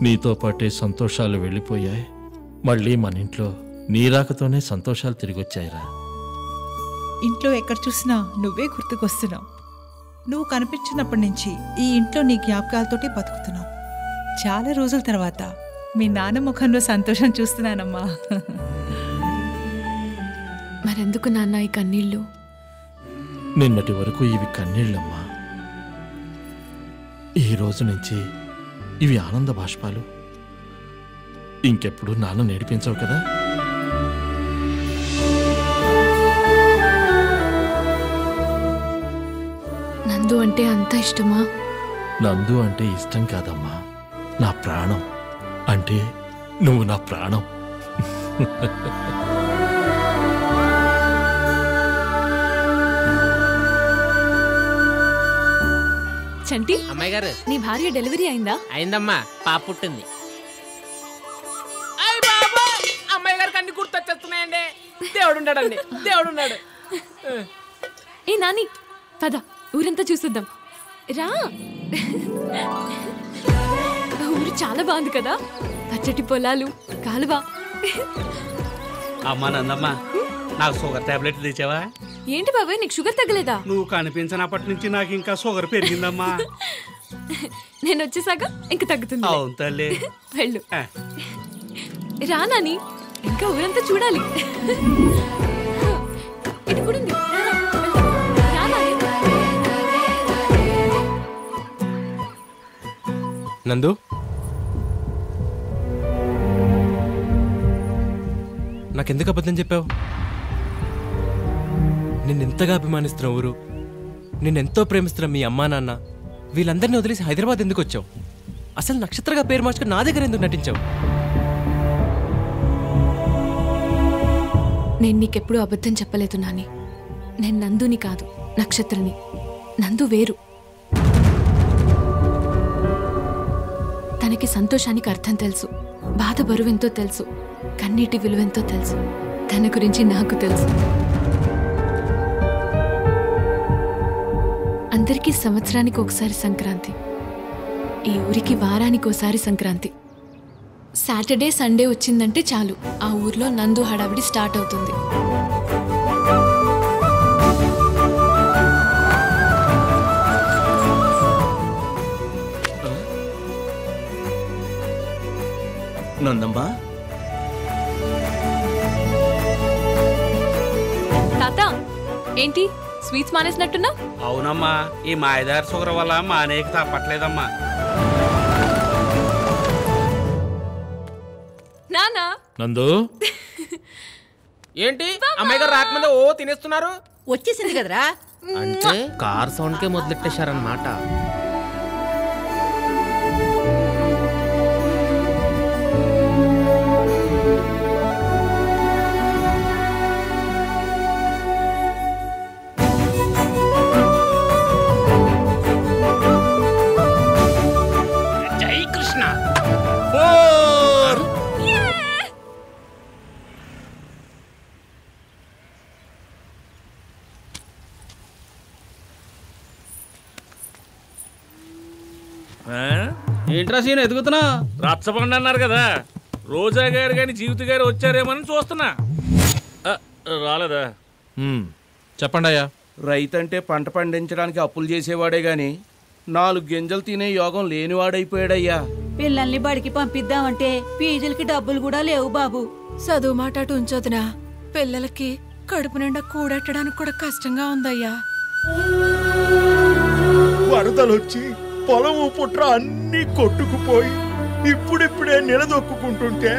నీతో పాటే సంతోషాలు వెళ్ళిపోయాయి. మళ్ళీ మన ఇంట్లో నీ రాకతోనే సంతోషాలు తిరిగొచ్చాయిరా. ఇంట్లో ఎక్కడ చూసినా నువ్వే గుర్తుకొస్తున్నావు. నువ్వు కనిపించినప్పటి నుంచి ఈ ఇంట్లో నీ జ్ఞాపకాలతోటి బతుకుతున్నావు. చాలా రోజుల తర్వాత మీ నాన్న ముఖంలో సంతోషం చూస్తున్నానమ్మా. మరెందుకు నాన్న ఈ కన్నీళ్ళు? నిన్నటి వరకు ఇవి కన్నీళ్ళమ్మా. ఈ రోజు నుంచి ఇవి ఆనంద బాష్పాలు. ఇంకెప్పుడు నాన్న నేర్పించవు కదా. నందు అంటే అంత ఇష్టమా? నందు అంటే ఇష్టం కాదమ్మా, నా ప్రాణం. అంటే నువ్వు నా ప్రాణం. చంటి, అమ్మాయి గారు, నీ భార్య డెలివరీ అయిందా? అయిందమ్మా, పాప పుట్టింది. అమ్మాయి గారికి అన్ని గుర్తొచ్చేస్తున్నాయండి. దేవుడున్నాడండి, దేవుడున్నాడు. ఏ నాని, పద ఊరంతా చూసేద్దాం రా. ఊరు చాలా బాగుంది కదా, పచ్చటి పొలాలు, కాలువ. అమ్మా నందమ్మ, నాకు షుగర్ టాబ్లెట్ తెచ్చావా? ఏంటి బాబాయ్, నీకు షుగర్ తగ్గలేదా? నువ్వు కనిపించినప్పటి నుంచి నాకు ఇంకా షుగర్ పెరిగిందమ్మా. నేను వచ్చేసాక ఇంక తగ్గుతుంది. అవును తల్లి. వెళ్ళు రా నాని, ఇంకా ఊరంతా చూడాలి. ఇటు కూడా ఉంది. రా నాని. నందు, నాకెందుకు అబద్ధం చెప్పావు? నిన్నెంతగా అభిమానిస్తున్న ఊరు, నిన్నెంతో ప్రేమిస్తున్న మీ అమ్మా నాన్న, వీళ్ళందరినీ వదిలేసి హైదరాబాద్ ఎందుకు వచ్చావు? అసలు నక్షత్రగా పేరు మార్చుకుని నా దగ్గర ఎందుకు నటించావు? నేను నీకెప్పుడు అబద్ధం చెప్పలేదు నాని. నేను నందుని కాదు, నక్షత్రని. నందు వేరు. తనకి సంతోషానికి అర్థం తెలుసు, బాధ బరువెంతో తెలుసు, కన్నీటి విలువెంతో తెలుసు. తన గురించి నాకు తెలుసు. అందరికీ సంవత్సరానికి ఒకసారి సంక్రాంతి, ఈ ఊరికి వారానికి ఒకసారి సంక్రాంతి. సాటర్డే సండే వచ్చిందంటే చాలు, ఆ ఊర్లో నందు హడావిడి స్టార్ట్ అవుతుంది. నందమ్మా, తాత ఏంటి స్వీట్స్ మానేసినట్టున్నా? అవునమ్మా, ఈ మాయదారి షుగర్ వల్ల మా అనేక తప్పట్లేదమ్మా. నానా నందు, ఏంటి అమ్మాయి గారు రాకముందే ఓ తినేస్తున్నారు? వచ్చేసింది కదరా. అంటే కార్ సౌండ్ కే మొదలెట్టేశారన్నమాట. జై కృష్ణ. ఏంట్రా సీన్ ఎదుగుతున్నా? రచ్చబండి అన్నారు కదా, రోజా గారు కానీ జీవిత గారు వచ్చారేమని చూస్తున్నా. రాలేదా? చెప్పండి అయ్యా. రైతంటే పంట పండించడానికి అప్పులు చేసేవాడే గాని 4 గింజలు తినే యోగం లేనివాడైపోయాడయ్యా. పిల్లల్ని బడికి పంపిద్దామంటే ఫీజులకి డబ్బులు కూడా లేవు బాబు. చదువు మాట అటు ఉంచొద్దునా, పిల్లలకి కడుపు నిండా కూడెట్టడానికి కూడా కష్టంగా ఉందయ్యా. వరదలొచ్చి పొలము పుట్ర అన్ని కొట్టుకుపోయి ఇప్పుడిప్పుడే నిలదొక్కుంటుంటే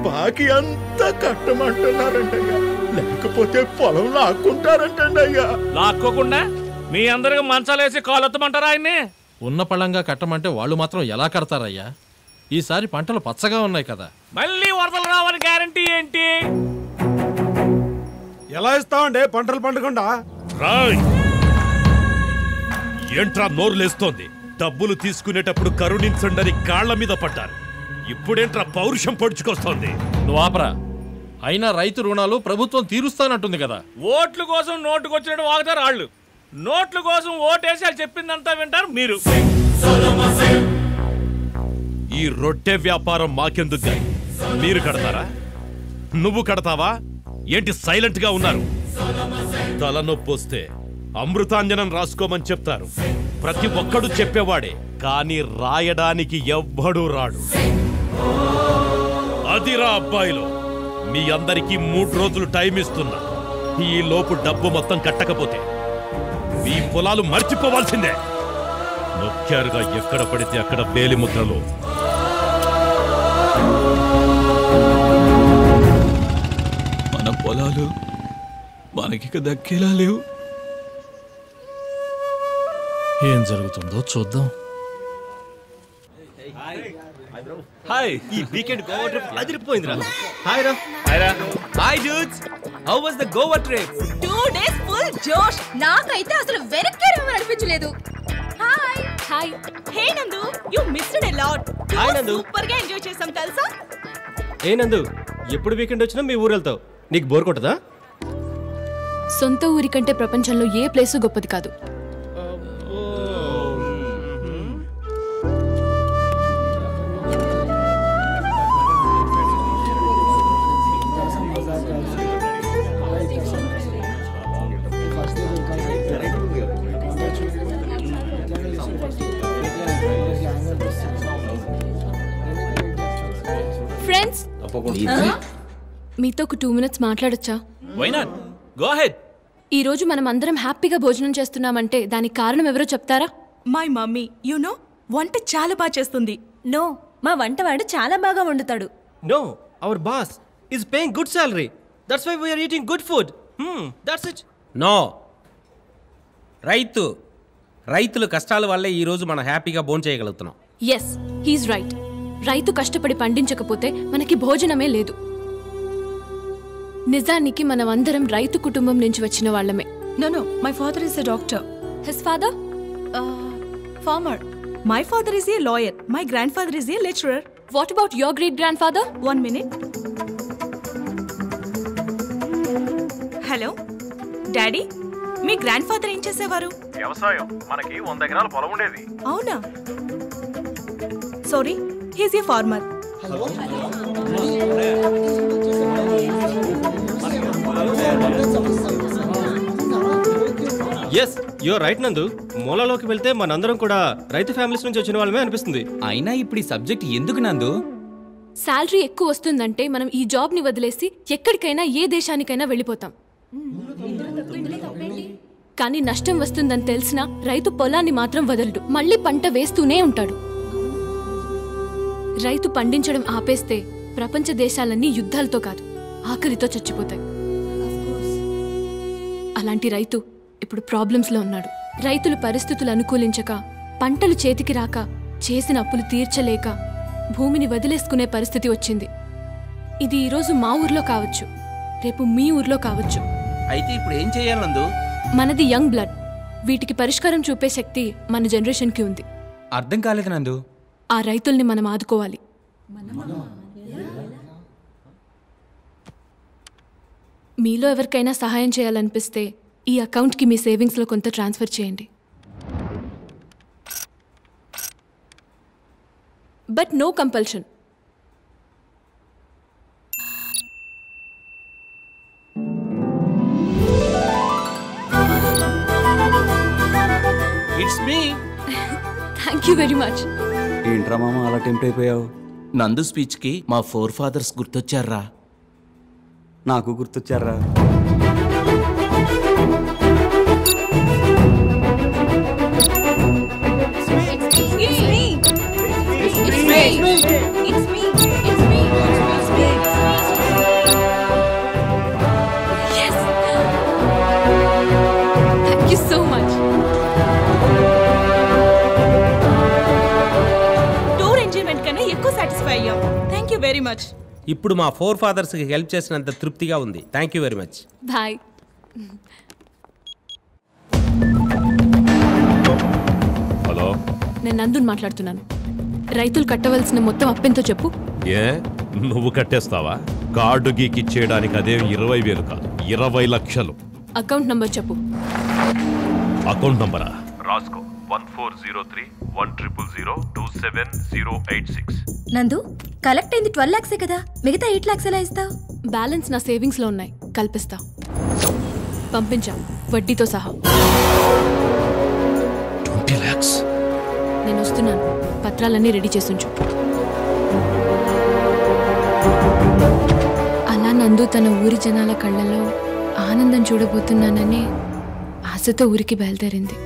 బాకీ అంతా కట్టమంటున్నారంటయ్యా. లేకపోతే పొలం లాక్కుంటారంటండి అయ్యా. లాక్కోకుండా మీ అందరికి మంచాలేసి కాలెత్తమంటారా ఆయన్ని? ఉన్న పళంగా కట్టమంటే వాళ్ళు మాత్రం ఎలా కడతారయ్యా? ఈసారి పంటలు పచ్చగా ఉన్నాయి కదా. మళ్ళీ వరదలు రావని గ్యారంటీ ఏంటి? ఎలా ఇస్తామండి పంటలు పండకుండా? రాయ్, ఏంట్రా నోరులేస్తోంది? డబ్బులు తీసుకునేటప్పుడు కరుణించండి కాళ్ల మీద పడ్డారు. ఇప్పుడేంట్రా పౌరుషం పొడుచుకొస్తోంది? నువ్వు ఆపరా. అయినా రైతు రుణాలు ప్రభుత్వం తీరుస్తానంటుంది కదా. ఓట్ల కోసం నోటుకొచ్చినట్టు వాగుతారు వాళ్ళు. నోట్ల కోసం ఓటేసి వాళ్ళు చెప్పిందంతా వింటారు మీరు. ఈ రొట్టె వ్యాపారం మాకెందుకు? మీరు కడతారా? నువ్వు కడతావా? ఏంటి సైలెంట్ గా ఉన్నారు? తలనొప్పి వస్తే అమృతాంజనం రాసుకోమని చెప్తారు. ప్రతి ఒక్కడు చెప్పేవాడే, కానీ రాయడానికి ఎవ్వడూ రాడు. అదిరా అబ్బాయిలో, మీ అందరికీ 3 రోజులు టైం ఇస్తున్నా. ఈ లోపు డబ్బు మొత్తం కట్టకపోతే మీ పొలాలు మర్చిపోవాల్సిందే. నొక్కారుగా ఎక్కడ పడితే అక్కడ వేలి ముద్రలో. మన పొలాలు మనకి దక్కేలా లేవు. ఏం జరుగుతుందో చూద్దాం. హాయ్, ఈ వీకెండ్ గోవా ట్రిప్ అదిరిపోయిందిరా. హాయ్ రా. హాయ్ రా. Hi dudes, how was the Goa trip? 2 days full జోష్. నాకైతే అసలు వెనక్కి అనిపించలేదు. Hi hi. Hey Nandu, you missed a lot. Hi Nandu. Super గా ఎంజాయ్ చేసాం తెలుసా? ఏ నందు, ఎప్పుడు వీకెండ్ వచ్చినా మీ ఊరు వెళ్తావు. నీకు బోర్ కొట్టదా? సొంత ఊరి కంటే ప్రపంచంలో ఏ ప్లేసు గొప్పది కాదు. ఫ్రెండ్స్, మీతో ఒక 2 minutes మాట్లాడొచ్చా? Why not, go ahead. ఈ రోజు మనం అందరం హ్యాపీగా భోజనం చేస్తున్నామంటే దానికి కారణం ఎవరో చెప్తారా? మై మమ్మీ, యు నో, వంట చాలా బాగా చేస్తుంది. నో, మా వంటవాడు చాలా బాగా వండుతాడు. No, our boss is paying good salary. That's why we are eating good food. That's it. నో, రైతుల కష్టాల వల్లే ఈ రోజు మనం హ్యాపీగా భోంచేయగలుగుతున్నాం. Yes, he's right. రైతు కష్టపడి పండించకపోతే మనకి భోజనమే లేదు. నిజానికి మనం అందరం రైతు కుటుంబం నుంచి వచ్చిన వాళ్ళమే. No, my father is a doctor. His father? Farmer. My father is a lawyer. My grandfather is a lecturer. What about your great-grandfather? 1 minute. హలో డాడీ, మీ గ్రాండ్ ఫాదర్ ఏం చేసేవారు? వ్యవసాయం. మనకి 100 ఎకరాల పొలం ఉండేది. అవునా? Sorry, he's a farmer. Yes, you're right Nandu. మూలలోకి వెళ్తే మనందరం కూడా రైతు ఫ్యామిలీస్ నుంచి వచ్చిన వాళ్ళమే అనిపిస్తుంది. అయినా ఇప్పుడు ఈ సబ్జెక్ట్ ఎందుకు నందు? శాలరీ ఎక్కువ వస్తుందంటే మనం ఈ జాబ్ ని వదిలేసి ఎక్కడికైనా ఏ దేశానికైనా వెళ్ళిపోతాం. కానీ నష్టం వస్తుందని తెలిసినా రైతు పొలాన్ని మాత్రం వదలడు. మళ్ళీ పంట వేస్తూనే ఉంటాడు. రైతు పండించడం ఆపేస్తే ప్రపంచ దేశాలన్నీ యుద్ధాలతో కాదు, ఆకలితో చచ్చిపోతాయి. అలాంటి రైతు ఇప్పుడు ప్రాబ్లమ్స్ లో ఉన్నాడు. రైతులు పరిస్థితులు అనుకూలించక, పంటలు చేతికి రాక, చేసిన అప్పులు తీర్చలేక భూమిని వదిలేసుకునే పరిస్థితి వచ్చింది. ఇది ఈరోజు మా ఊర్లో కావచ్చు, రేపు మీ ఊర్లో కావచ్చు. అయితే ఇప్పుడు ఏం చేయాలి నందు? మనది యంగ్ బ్లడ్. వీటికి పరిష్కారం చూపే శక్తి మన జనరేషన్కి ఉంది. అర్థం కాలేదు నందు. ఆ రైతుల్ని మనం ఆదుకోవాలి. మీలో ఎవరికైనా సహాయం చేయాలనిపిస్తే ఈ అకౌంట్కి మీ సేవింగ్స్లో కొంత ట్రాన్స్ఫర్ చేయండి. But no compulsion. It's me. Thank you very much. ఏంట్రా మామ అలా టెంప్ట్ అయిపోయావు? నందు స్పీచ్కి మా 4 fathers గుర్తొచ్చారా? నాకు గుర్తొచ్చారా? Thank you so much. Tour enjoyment కన్నా ఎక్కువ సాటిస్ఫై అయ్యాం. Thank you very much. ఇప్పుడు మా 4 fathers కి హెల్ప్ చేసినంత తృప్తిగా ఉంది. Thank you very much. Bye. Hello, నేను నందుని మాట్లాడుతున్నాను. రైతులు కట్టవలసిన మొత్తం అప్పెంతో చెప్పు. ఏ నువ్వు కట్టేస్తావా? కార్డు గీకి ఇచ్చేయడానికి అదేం 20,000 కాదు, 20 లక్షలు. అకౌంట్ నంబర్ చెప్పు. అకౌంట్ నంబరా? రాసుకో. 1403-100-27086. నందు, కలెక్ట్ అయింది 12 lakhs కదా, మిగతా 8 lakhs ఎలా ఇస్తావు? బ్యాలెన్స్ నా సేవింగ్స్ లో ఉన్నాయి, కల్పిస్తా. పంపించా, వడ్డీతో సహా. 20 lakhs. నేను వస్తున్నాను, పత్రాలన్నీ రెడీ చేసుంచు. అలా నందు తన ఊరి జనాల కళ్ళలో ఆనందం చూడబోతున్నానని ఆశతో ఊరికి బయలుదేరింది.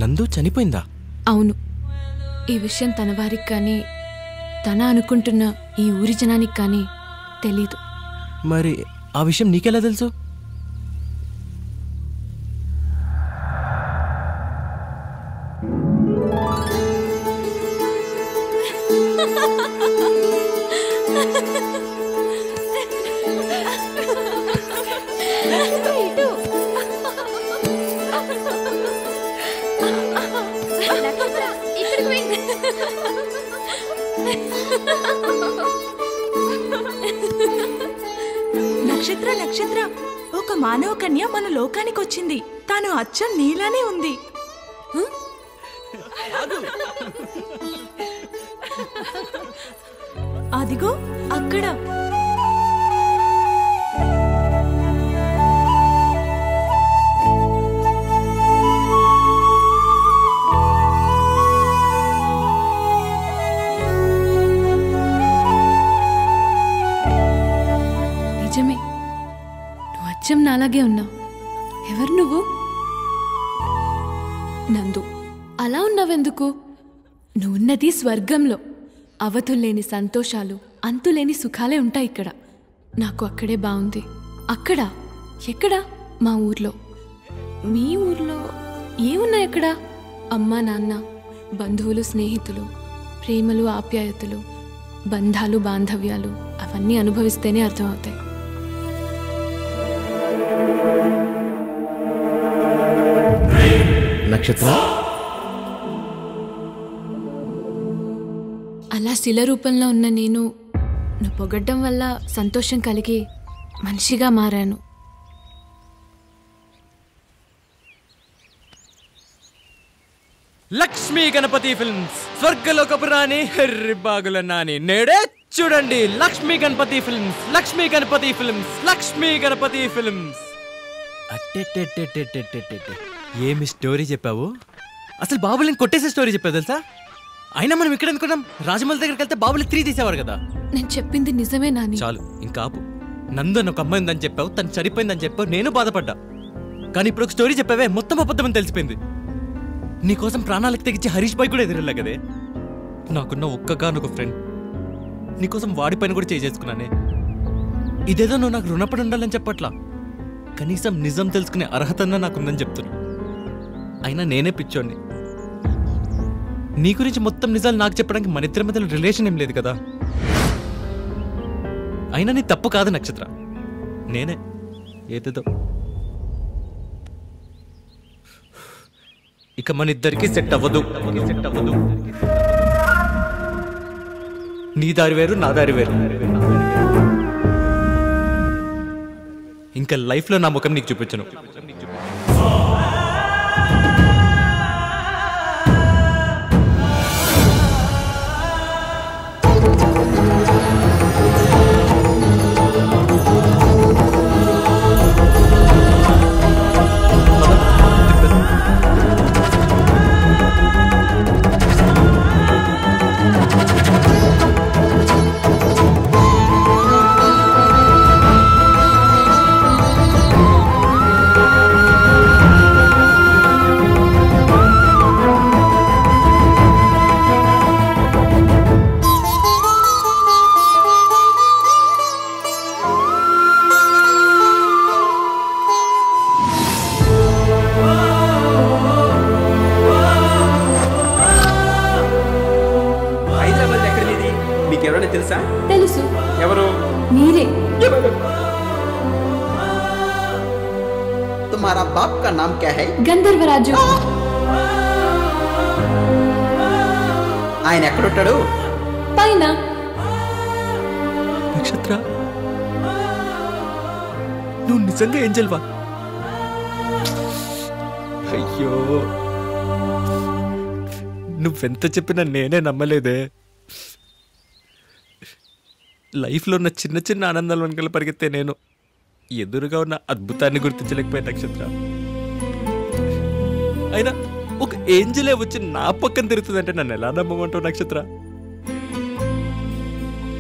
నందు చనిపోయిందా? అవును. ఈ విషయం తన వారికి కానీ, తన అనుకుంటున్న ఈ ఊరి జనానికి కానీ తెలీదు. మరి ఆ విషయం నీకెలా తెలుసు? నక్షత్ర నక్షత్ర, ఒక మానవ కన్య మన లోకానికి వచ్చింది. తాను అచ్చం నీలానే ఉంది. అదిగో అక్కడ. నిజమే, నువ్వు అచ్చం నాలాగే ఉన్నావు. ఎవరు నువ్వు? నందు, అలా ఉన్నావెందుకు? నువ్వున్నది స్వర్గంలో. అవతుల్లేని సంతోషాలు, అంతులేని సుఖాలే ఉంటాయి ఇక్కడ. నాకు అక్కడే బాగుంది. అక్కడ ఎక్కడా? మా ఊర్లో. మీ ఊర్లో ఏమున్నాయి అక్కడ? అమ్మా నాన్న, బంధువులు స్నేహితులు, ప్రేమలు ఆప్యాయతలు, బంధాలు బాంధవ్యాలు, అవన్నీ అనుభవిస్తేనే అర్థమవుతాయి. నక్షత్ర, అలా శిల రూపంలో ఉన్న నేను నువ్వు పొగడ్డం వల్ల సంతోషం కలిగి మనిషిగా మారాను. లక్ష్మీ గణపతి ఫిల్మ్స్, స్వర్గలోకపు రాణి హెర్రిబాగుల నాని. నేడే చూడండి Lakshmi Ganapathi films, Lakshmi Ganapathi films, Lakshmi Ganapathi films. అట్టెట్టెట్టెట్టెట్టెట్టెట్టె, ఏమి స్టోరీ చెప్పావు? అసలు బాబులని కొట్టేసే స్టోరీ చెప్పావు తెలుసా? అయినా మనం ఇక్కడ అనుకున్నాం రాజమౌళి దగ్గరికి వెళ్తే బాబులు 3 తీసేవారు కదా. నేను చెప్పింది నిజమే నాని. చాలు, ఇంకా ఆపు. నందు అని ఒక అమ్మాయి ఉందని చెప్పావు, తను చనిపోయిందని చెప్పావు, నేను బాధపడ్డా. కానీ ఇప్పుడు ఒక స్టోరీ చెప్పావే, మొత్తం అబద్ధమని తెలిసిపోయింది. నీకోసం ప్రాణాలకు తెగించి హరీష్ బాయ్ కూడా ఎదురెళ్ళా కదే. నాకున్న ఒక్కగానొక ఫ్రెండ్, నీకోసం వాడి పైన కూడా చేసుకున్నానే. ఇదేదో నువ్వు నాకు రుణపడి ఉండాలని చెప్పట్లా, కనీసం నిజం తెలుసుకునే అర్హతన్నా నాకుందని చెప్తున్నా. అయినా నేనే పిచ్చోడిని. నీ గురించి మొత్తం నిజాలు నాకు చెప్పడానికి మన ఇద్దరి మధ్యలో రిలేషన్ ఏం లేదు కదా. అయినా నీ తప్పు కాదు నక్షత్ర, నేనే ఏదేదో. ఇక మన ఇద్దరికి సెట్ అవ్వదు. నీ దారి వేరు, నా దారి వేరు. ఇంకా లైఫ్లో నా ముఖం నీకు చూపించను. తెలుసా? తెలుసు. ఎవరు? మీరే. तुम्हारा बाप का नाम क्या है? గంధర్వరాజు. ఆయన ఎక్కడుంటాడు? పైన. నక్షత్ర, నువ్వు నిజంగా ఏంజెల్వా? అయ్యో, నువ్వెంత చెప్పినా నేనే నమ్మలేదే. లైఫ్లో ఉన్న చిన్న చిన్న ఆనందాలు వెనకాల పరిగెత్తే నేను ఎదురుగా ఉన్న అద్భుతాన్ని గుర్తించలేకపోయా నక్షత్ర. అయినా ఒక ఏంజలే వచ్చి నా పక్కన తిరుగుతుందంటే నన్ను ఎలా నమ్మమంటావు నక్షత్ర?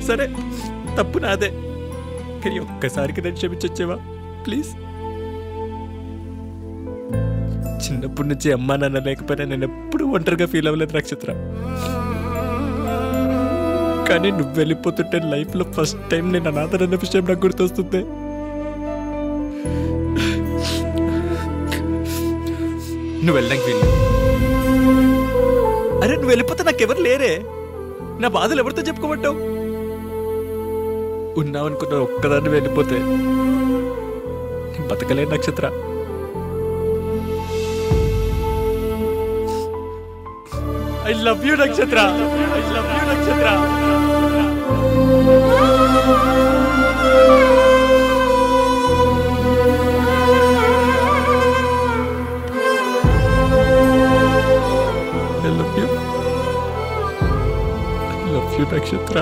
సరే, తప్పు నాదే, కానీ ఒక్కసారికి నన్ను క్షమించొచ్చేవా ప్లీజ్? చిన్నప్పటి నుంచి అమ్మా నాన్న లేకపోయినా నేను ఎప్పుడూ ఒంటరిగా ఫీల్ అవ్వలేదు నక్షత్ర. కానీ నువ్వు వెళ్ళిపోతుంటే లైఫ్లో ఫస్ట్ టైం నేను అనాథనన్న విషయం నాకు గుర్తొస్తుంది. నువ్వు వెళ్ళడానికి వీలు. అరే, నువ్వు వెళ్ళిపోతే నాకెవరు లేరే. నా బాధలు ఎవరితో చెప్పుకోమంటావు? ఉన్నావనుకున్నా ఒక్కదాన్ని వెళ్ళిపోతే బతకలే నక్షత్ర. ఐ లవ్ యూ నక్షత్ర. ఐ లవ్ యూ నక్షత్ర. I love you. I love you నక్షత్ర.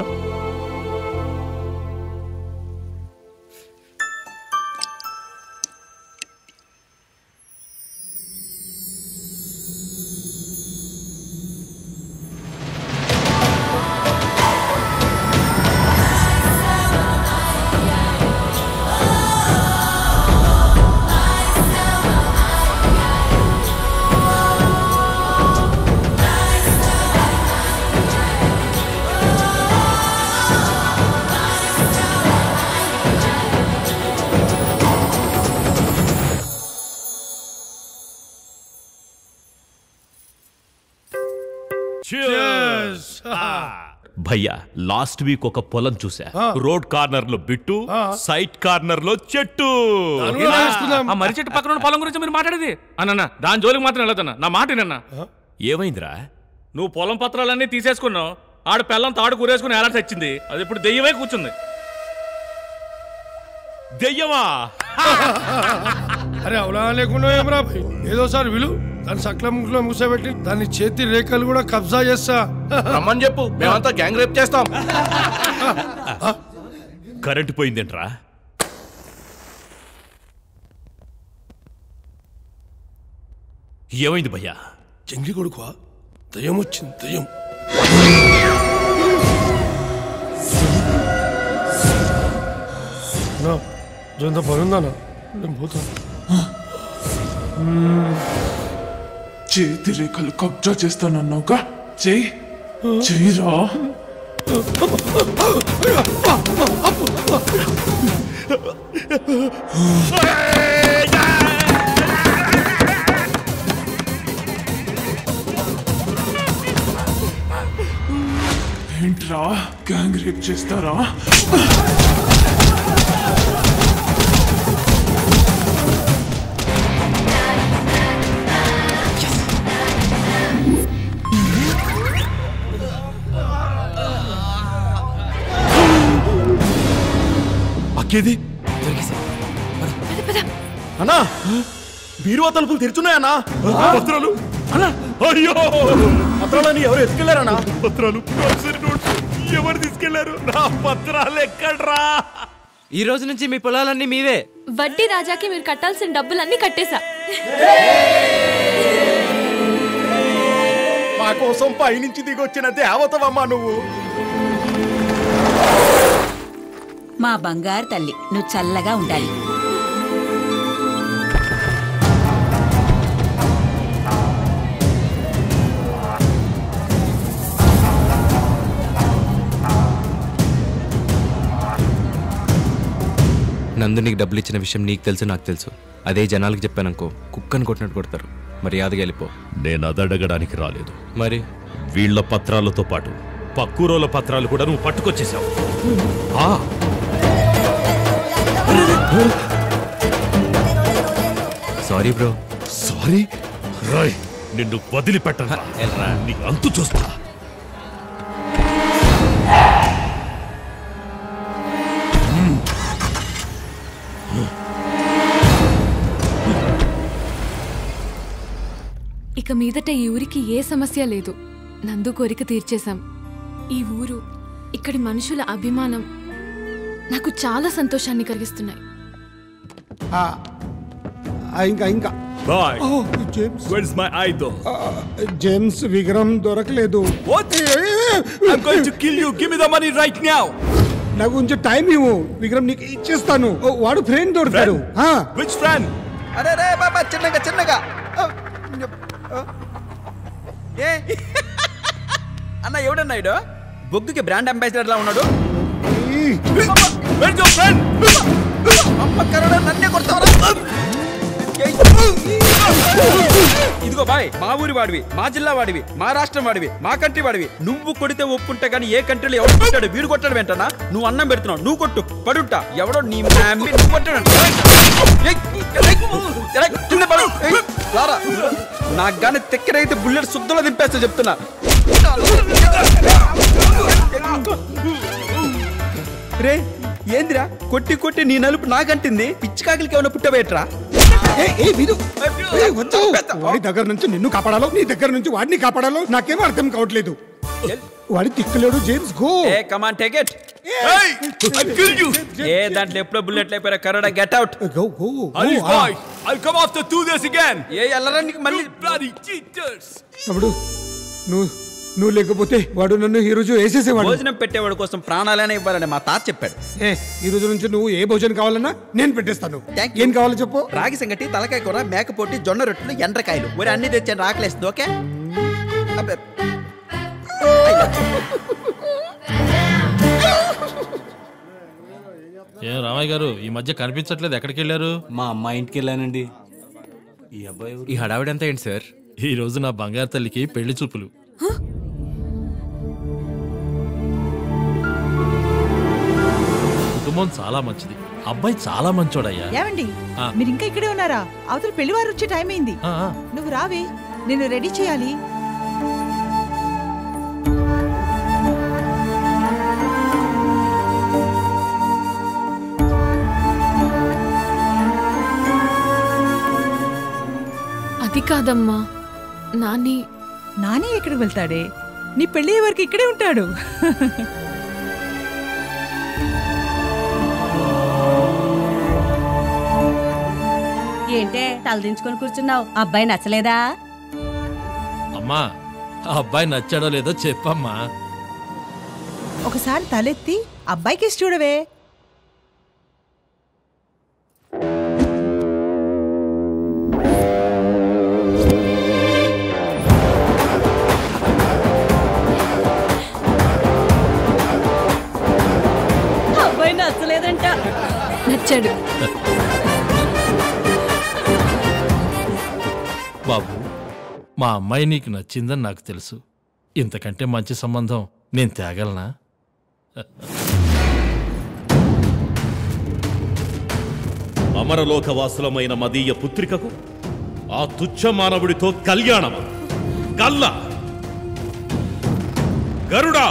భయ్యా లాస్ట్ వీక్ ఒక పొలం చూసా. రోడ్ కార్నర్ లో బిట్టు, సైట్ కార్నర్ లో చెట్టు. ఆ మర్రి చెట్టు పక్కన పొలం గురించి మీరు మాట్లాడేది అన్న. దాని జోలికి మాత్రం వెళ్ళదన్నా. నా మాట వినన్నా. ఏమైందిరా? నువ్వు పొలం పత్రాలన్నీ తీసేసుకున్నావు. ఆడ పెళ్ళం తాడు కూరేసుకుని ఎలా తెచ్చింది. అది ఇప్పుడు దెయ్యమై కూర్చుంది. దెయ్యమా? అరే అవలా లేకుండా ఏమరా ఏదోసారి విలు దాన్ని సక్లంలో మూసబెట్టి దాని చేతి రేఖలు కూడా కబ్జా చేస్తా. రమ్మని చెప్పు, మేమంతా గ్యాంగ్ రేప్ చేస్తాం. కరెంట్ పోయిందేంట్రా? ఏమైంది భయ్యా? చెంగి కొడుకు దయ్యం వచ్చింది. దయ్యం జంత పనుందానా? నేను పోతాను. చేతి రేఖలు కబ్జా చేస్తానన్నావుగా, చెయ్యి చెయ్యిరా. ఏంట్రా గ్యాంగ్ రేప్ చేస్తారా? అక్కేది అన్నా, బీరువా తలుపులు తెరుచున్నాయన్నా. పత్రాలు అన్నా, అయ్యో పత్రాలని ఎవరు ఎత్తుకెళ్లారన్నా? పత్రాలు ఎవరు తీసుకెళ్లారు? నా పత్రాలు ఎక్కడ్రా? ఈ రోజు నుంచి మీ పొలాలన్నీ మీవే. వడ్డీ రాజాకి మీరు కట్టాల్సిన డబ్బులన్నీ కట్టేశా. మా కోసం పైనుంచి దిగొచ్చిన దేవతవమ్మా నువ్వు. మా బంగారు తల్లి, నువ్వు చల్లగా ఉండాలి. నందు నీకు డబ్బులు ఇచ్చిన విషయం నీకు తెలుసు, నాకు తెలుసు. అదే జనాలకు చెప్పాననుకో కుక్కని కొట్టినట్టు కొడతారు. మర్యాదగా వెళ్ళిపో. నేను అదడగడానికి రాలేదు. మరి వీళ్ల పత్రాలతో పాటు పక్కూరోల పత్రాలు కూడా నువ్వు పట్టుకొచ్చేసావు. Sorry bro. సారీ? రాయ్, నిన్ను వదిలిపెట్టను. నీ అంతు చూస్తా. ఇక మీదట ఈ ఊరికి ఏ సమస్య లేదు. నందు కోరిక తీర్చేశాం. ఈ ఊరు, ఇక్కడి మనుషుల అభిమానం నాకు చాలా సంతోషాన్ని కలిగిస్తున్నాయి. ఇంకా ఇంకా bye. Where's my idol? James విగ్రహం దొరకలేదు. I'm going to kill you. Give me the money right now. నాకు కొంచెం టైం ఇవ్వు, విగ్రహం నీకు ఇచ్చేస్తాను. వాడు ఫ్రెండ్ దొరికాడు. Which friend? అరే రే బాబా, చిన్నగా చిన్నగా. ఏ అన్న ఎవడన్నా ఇడు? బొగ్గుకి బ్రాండ్ అంబాసిడర్ లా ఉన్నాడు. Where's your friend? అమ్మ కరోనా, నన్నే కొడతావరా? ఇదిగో బాయ్, మా ఊరి వాడివి, మా జిల్లా వాడివి, మా రాష్ట్రం వాడివి, మా కంట్రీ వాడివి. నువ్వు కొడితే ఒప్పుంటే కానీ ఏ కంట్రీలో ఎవడు కొట్టాడు? వీడు కొట్టాడు వెంటనా? నువ్వు అన్నం పెడుతున్నావు, నువ్వు కొట్టు, పడుంటా. ఎవడో నీ మ్యామ్మి నువ్వు కొట్టాడు. నాకు గానీ తెక్కరైతే బుల్లెట్ శుద్ధంలో దింపేస్తా చెప్తున్నా. రే ఏందిరా కొట్టి కొట్టి నీ నలుపు నాకంటింది పిచ్చికాకులకి ఏమైనా పుట్టబెట్రా వాడి దగ్గర నుంచి నిన్ను కాపాడాలో నీ దగ్గర నుంచి వాడిని కాపాడాలో నాకేమో అర్థం కావట్లేదు. వాడి తిక్కలేడు జేమ్స్ గో. ఏ కమాన్ టేక్ ఇట్. ఏ దాంట్లో ఎప్పుడో బుల్లెట్ అయిపోయారా కరోడా get out. I'll come after 2 days again. ఏ ఎల్లరా నీకు మళ్ళీ bloody cheaters. తమ్ముడు నువ్వు లేకపోతే వాడు నన్ను ఈ రోజు వేసేసేవాడు. భోజనం పెట్టేవాడు కోసం ప్రాణాలనే ఇవ్వాలని మా తాత చెప్పాడు. ఈ రోజు నుంచి నువ్వు ఏ భోజనం కావాలన్నా నేను పెట్టేస్తాను. ఏం కావాలో చెప్పు. రాగి సంగటి, తలకాయ కూర, మేకపోటి, జొన్న రొట్టెలు, ఎండ్రకాయలు ఒరే అన్ని తెచ్చాను రాకలేస్తుంది. ఓకే ఏం రామయ్య గారు ఈ మధ్య కనిపించట్లేదు, ఎక్కడికి వెళ్ళారు? మా అమ్మాయి ఇంటికి వెళ్ళానండి. ఈ అబ్బాయి ఈ హడావిడంతా ఏంటి సార్? ఈ రోజు నా బంగారు తల్లికి పెళ్లి చూపులు. కుటుంబం చాలా మంచిది, అబ్బాయి చాలా మంచోడయ్యా. ఏమండి మీరు ఇంకా ఇక్కడే ఉన్నారా? అవతల పెళ్లివారు వచ్చే టైం అయింది. నువ్వు రావే, నేను రెడీ చేయాలి. అది కాదమ్మా, నాని ఎక్కడికి వెళ్తాడే? నీ పెళ్లి వరకు ఇక్కడే ఉంటాడు. ఏంటే తలదించుకొని కూర్చున్నావు? అబ్బాయి నచ్చలేదా? అమ్మా ఆ అబ్బాయి నచ్చాడో లేదో చెప్పమ్మా. ఒకసారి తలెత్తి అబ్బాయికి చూడవే. అబ్బాయి నచ్చలేదంట. నచ్చాడు. బాబు మా అమ్మాయి నీకు నచ్చిందని నాకు తెలుసు. ఇంతకంటే మంచి సంబంధం నేను తేగలనా? అమరలోకవాసులమైన మదీయ పుత్రికకు ఆ తుచ్చ మానవుడితో కళ్యాణమా? గల్లా గరుడా!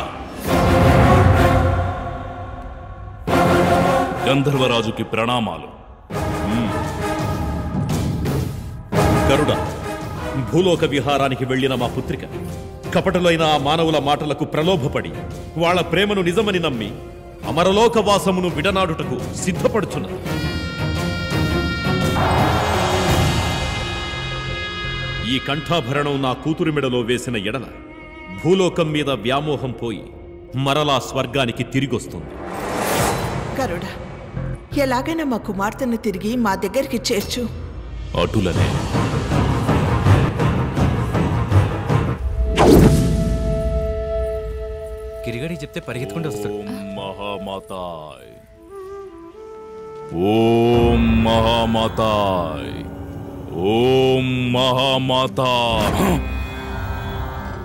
గంధర్వరాజుకి ప్రణామాలు. గరుడా, భూలోక విహారానికి వెళ్లిన మా పుత్రిక కపటులైన ఆ మానవుల మాటలకు ప్రలోభపడి వాళ్ల ప్రేమను నిజమని నమ్మి అమరలోకవాసమును విడనాడుటకు సిద్ధపడుచున్నది. ఈ కంఠాభరణం నా కూతురి మెడలో వేసిన ఎడల భూలోకం మీద వ్యామోహం పోయి మరలా స్వర్గానికి తిరిగొస్తుంది. గరుడ, ఎలాగైనా మా కుమార్తెను తిరిగి మా దగ్గరికి చేర్చు. అటులనే. గిరిగడి చెప్తే పరిగెత్తుకుంటూ వస్తాడు. మహామాతాయ్, ఓం మహామాతాయ్, ఓం మహామాతాయ్.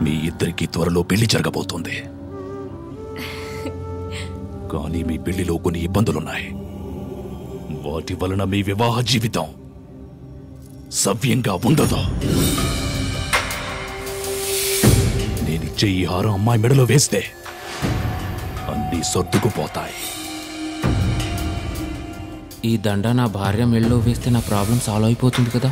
మీ ఇద్దరికి త్వరలో పెళ్లి జరగబోతోంది. కానీ మీ పెళ్లిలో కొన్ని ఇబ్బందులున్నాయి. వాటి వలన మీ వివాహ జీవితం సవ్యంగా ఉండదు. నేనిచ్చే ఈ హారం అమ్మాయి మెడలో వేస్తే అన్నీ సర్దుకుపోతాయి. ఈ దండ నా భార్య మెడలో వేస్తే నా ప్రాబ్లం సాల్వ్ అయిపోతుంది కదా.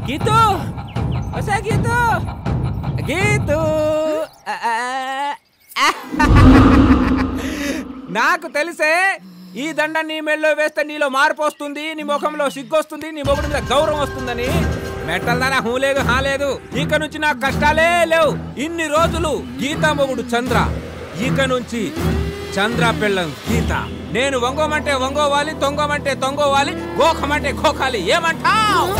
గీతూ, గీతూ, గీతూ. నాకు తెలిసే ఈ దండ నీ మెళ్ళలో వేస్తే నీలో మార్పు వస్తుంది, నీ ముఖంలో సిగ్గొస్తుంది, నీ మొగుడు మీద గౌరవం వస్తుందని. మెట్టల దానా హూ లేదు హా లేదు. ఇక నుంచి నాకు కష్టాలే లేవు. ఇన్ని రోజులు గీతా మొగుడు చంద్ర, ఇక నుంచి చంద్ర పెళ్ళం గీత. నేను వంగోమంటే వంగోవాలి, తొంగోమంటే తొంగోవాలి, గోఖమంటే గోఖాలి. ఏమంటావ్?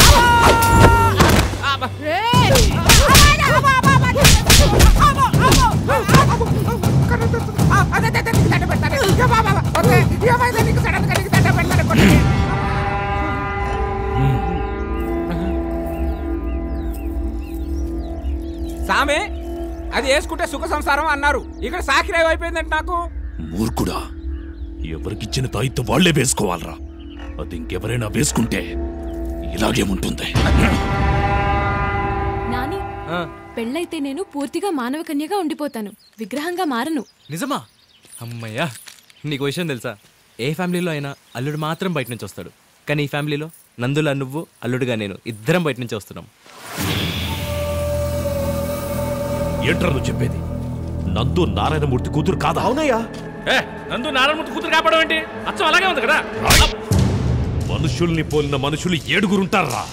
సామే అది వేసుకుంటే సుఖ సంసారం అన్నారు. ఇక్కడ సాకిరేవ్ అయిపోయిందంటే నాకు. మూర్ఖుడా, ఎవరికిచ్చిన తాయితో వాళ్లే వేసుకోవాలరా. అది ఇంకెవరైనా వేసుకుంటే ఇలాగే ఉంటుంది. నాని, పెళ్ళైతే నేను పూర్తిగా మానవ కన్యగా ఉండిపోతాను, విగ్రహంగా మారను. నిజమా? అమ్మయ్యా. నీకు విషయం తెలుసా? ఏ ఫ్యామిలీలో అయినా అల్లుడు మాత్రం బయట నుంచి వస్తాడు, కానీ ఈ ఫ్యామిలీలో నందులా నువ్వు, అల్లుడుగా నేను ఇద్దరం బయట నుంచి వస్తున్నాం. ఏంట్రా నువ్వు చెప్పేది? నందు నారాయణమూర్తి కూతురు కాదా? అవునయ్యా. నందు నారాయణమూర్తి కూతురు కాపాడడం ఏంటి? అచ్చం అలాగే ఉంది కదా. మనుషుల్ని పోలిన మనుషులు 7 ఉంటారా?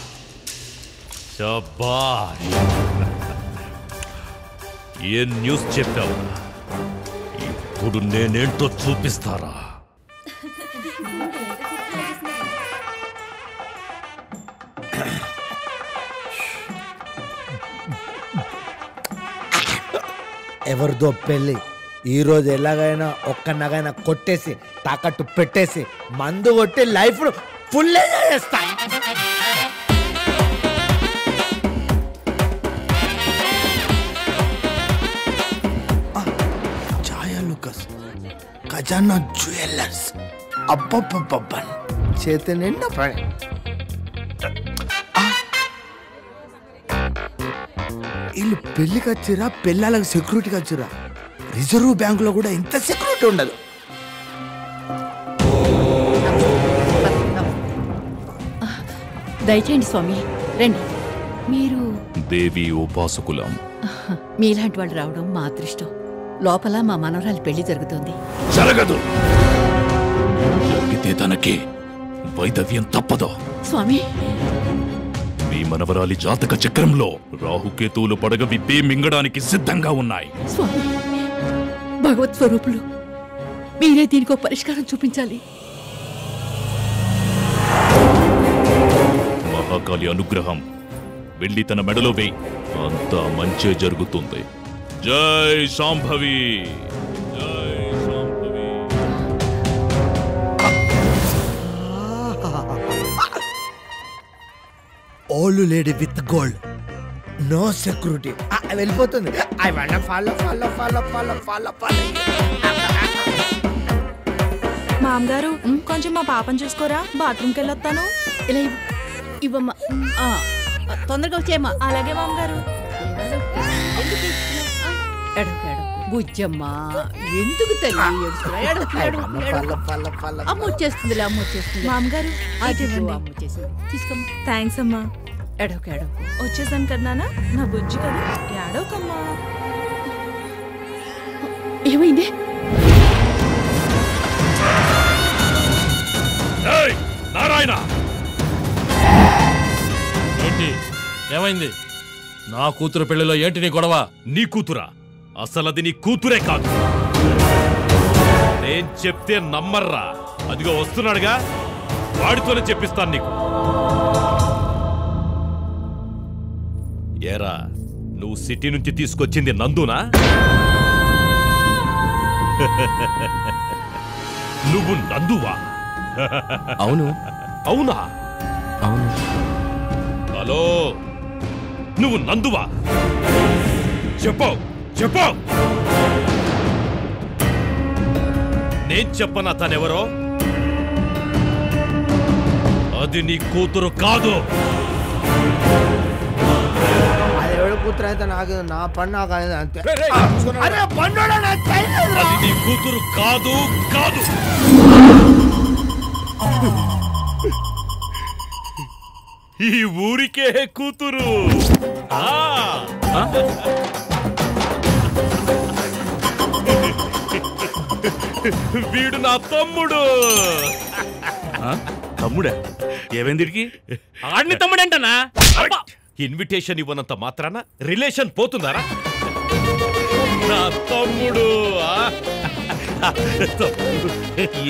శభాష్. ఏ న్యూస్ చెప్పావు? ఇప్పుడు నేనేంటో చూపిస్తారా? ఎవరిదో పెళ్ళి ఈరోజు ఎలాగైనా ఒక్క నగైనా కొట్టేసి తాకట్టు పెట్టేసి మందు కొట్టి లైఫ్ ఫుల్ చేస్తా. ఛాయా లుకస్, ఖజానా జ్యువెలర్స్, అబ్బబ్బబ్బబ్బన్ చేతి నిండా పని. వీళ్ళు పెళ్లికి వచ్చిరా, పెళ్ళాలకు సెక్యూరిటీకి వచ్చిరా. రిజర్వ్ బ్యాంకులో కూడా ఇంత సెక్యూరిటీ ఉండదు. దయచేయండి స్వామి, రండి. మీరు దేవి ఉపాసకులం. మీలాంటి వాళ్ళు రావడం మా అదృష్టం. లోపల మా మనవరాలి పెళ్లి జరుగుతుంది. జరగదు. జరిగితే తనకి వైదవ్యం తప్పదు. స్వామి, మీ మనవరాలి జాతక చక్రంలో రాహుకేతువులు పడగ విప్పి మింగడానికి సిద్ధంగా ఉన్నాయి. స్వామి, భగవత్ స్వరూపులు, మీరే దీనికో పరిష్కారం చూపించాలి. మహాకాళి అనుగ్రహం వెళ్ళి తన మెడలో వేయి, అంతా మంచే జరుగుతుంది. జై Shambhavi. Old lady with gold, no security. వెళ్ళిపోతుంది. I want follow follow follow follow follow follow. మామగారు, కొంచెం మా పాపని చూసుకోరా, బాత్రూమ్కి వెళ్ళొస్తాను. ఇలా ఇవ్వమ్మా. తొందరగా వచ్చేయమ్మా. అలాగే మామగారు. బుజ్జమ్మా, ఎందుకు తల్లి అమ్మ వచ్చేస్తుందిలే, అమ్మ వచ్చేస్తుంది. మామగారు, అమ్మ వచ్చేసింది, తీసుకోమ్మా. థ్యాంక్స్ అమ్మా. ఎడవకు ఎడవకు. వచ్చేసాను కదా నా బుజ్జి కదా, ఏడవకమ్మా. ఏమైంది? నారాయణ, ఏంటి ఏమైంది? నా కూతురు పెళ్లిలో ఏంటి నీ గొడవ? నీ కూతురా? అసలు అది నీ కూతురే కాదు. నేను చెప్తే నమ్మర్రా. అదిగో వస్తున్నాడుగా, వాడితోనే చెప్పిస్తాను నీకు. ఏరా, నువ్వు సిటీ నుంచి తీసుకొచ్చింది నందునా? నువ్వు నందువా? అవును. అవునా? అవును. హలో, నువ్వు నందువా? చెప్పు చెప్పు. నేను చెప్పనా తనెవరో? అది నీ కూతురు కాదు. అది ఎవరి కూతురు అయితే నాకు, నా పని నాకు అంతే. అది నీ కూతురు కాదు కాదు. ఈ ఊరికే కూతురు. వీడు నా తమ్ముడు. తమ్ముడా? ఏమైందిడికి? ఆడిని తమ్ముడేంటనా? ఇన్విటేషన్ ఇవ్వనంత మాత్రాన రిలేషన్ పోతుందారా? నా తమ్ముడు.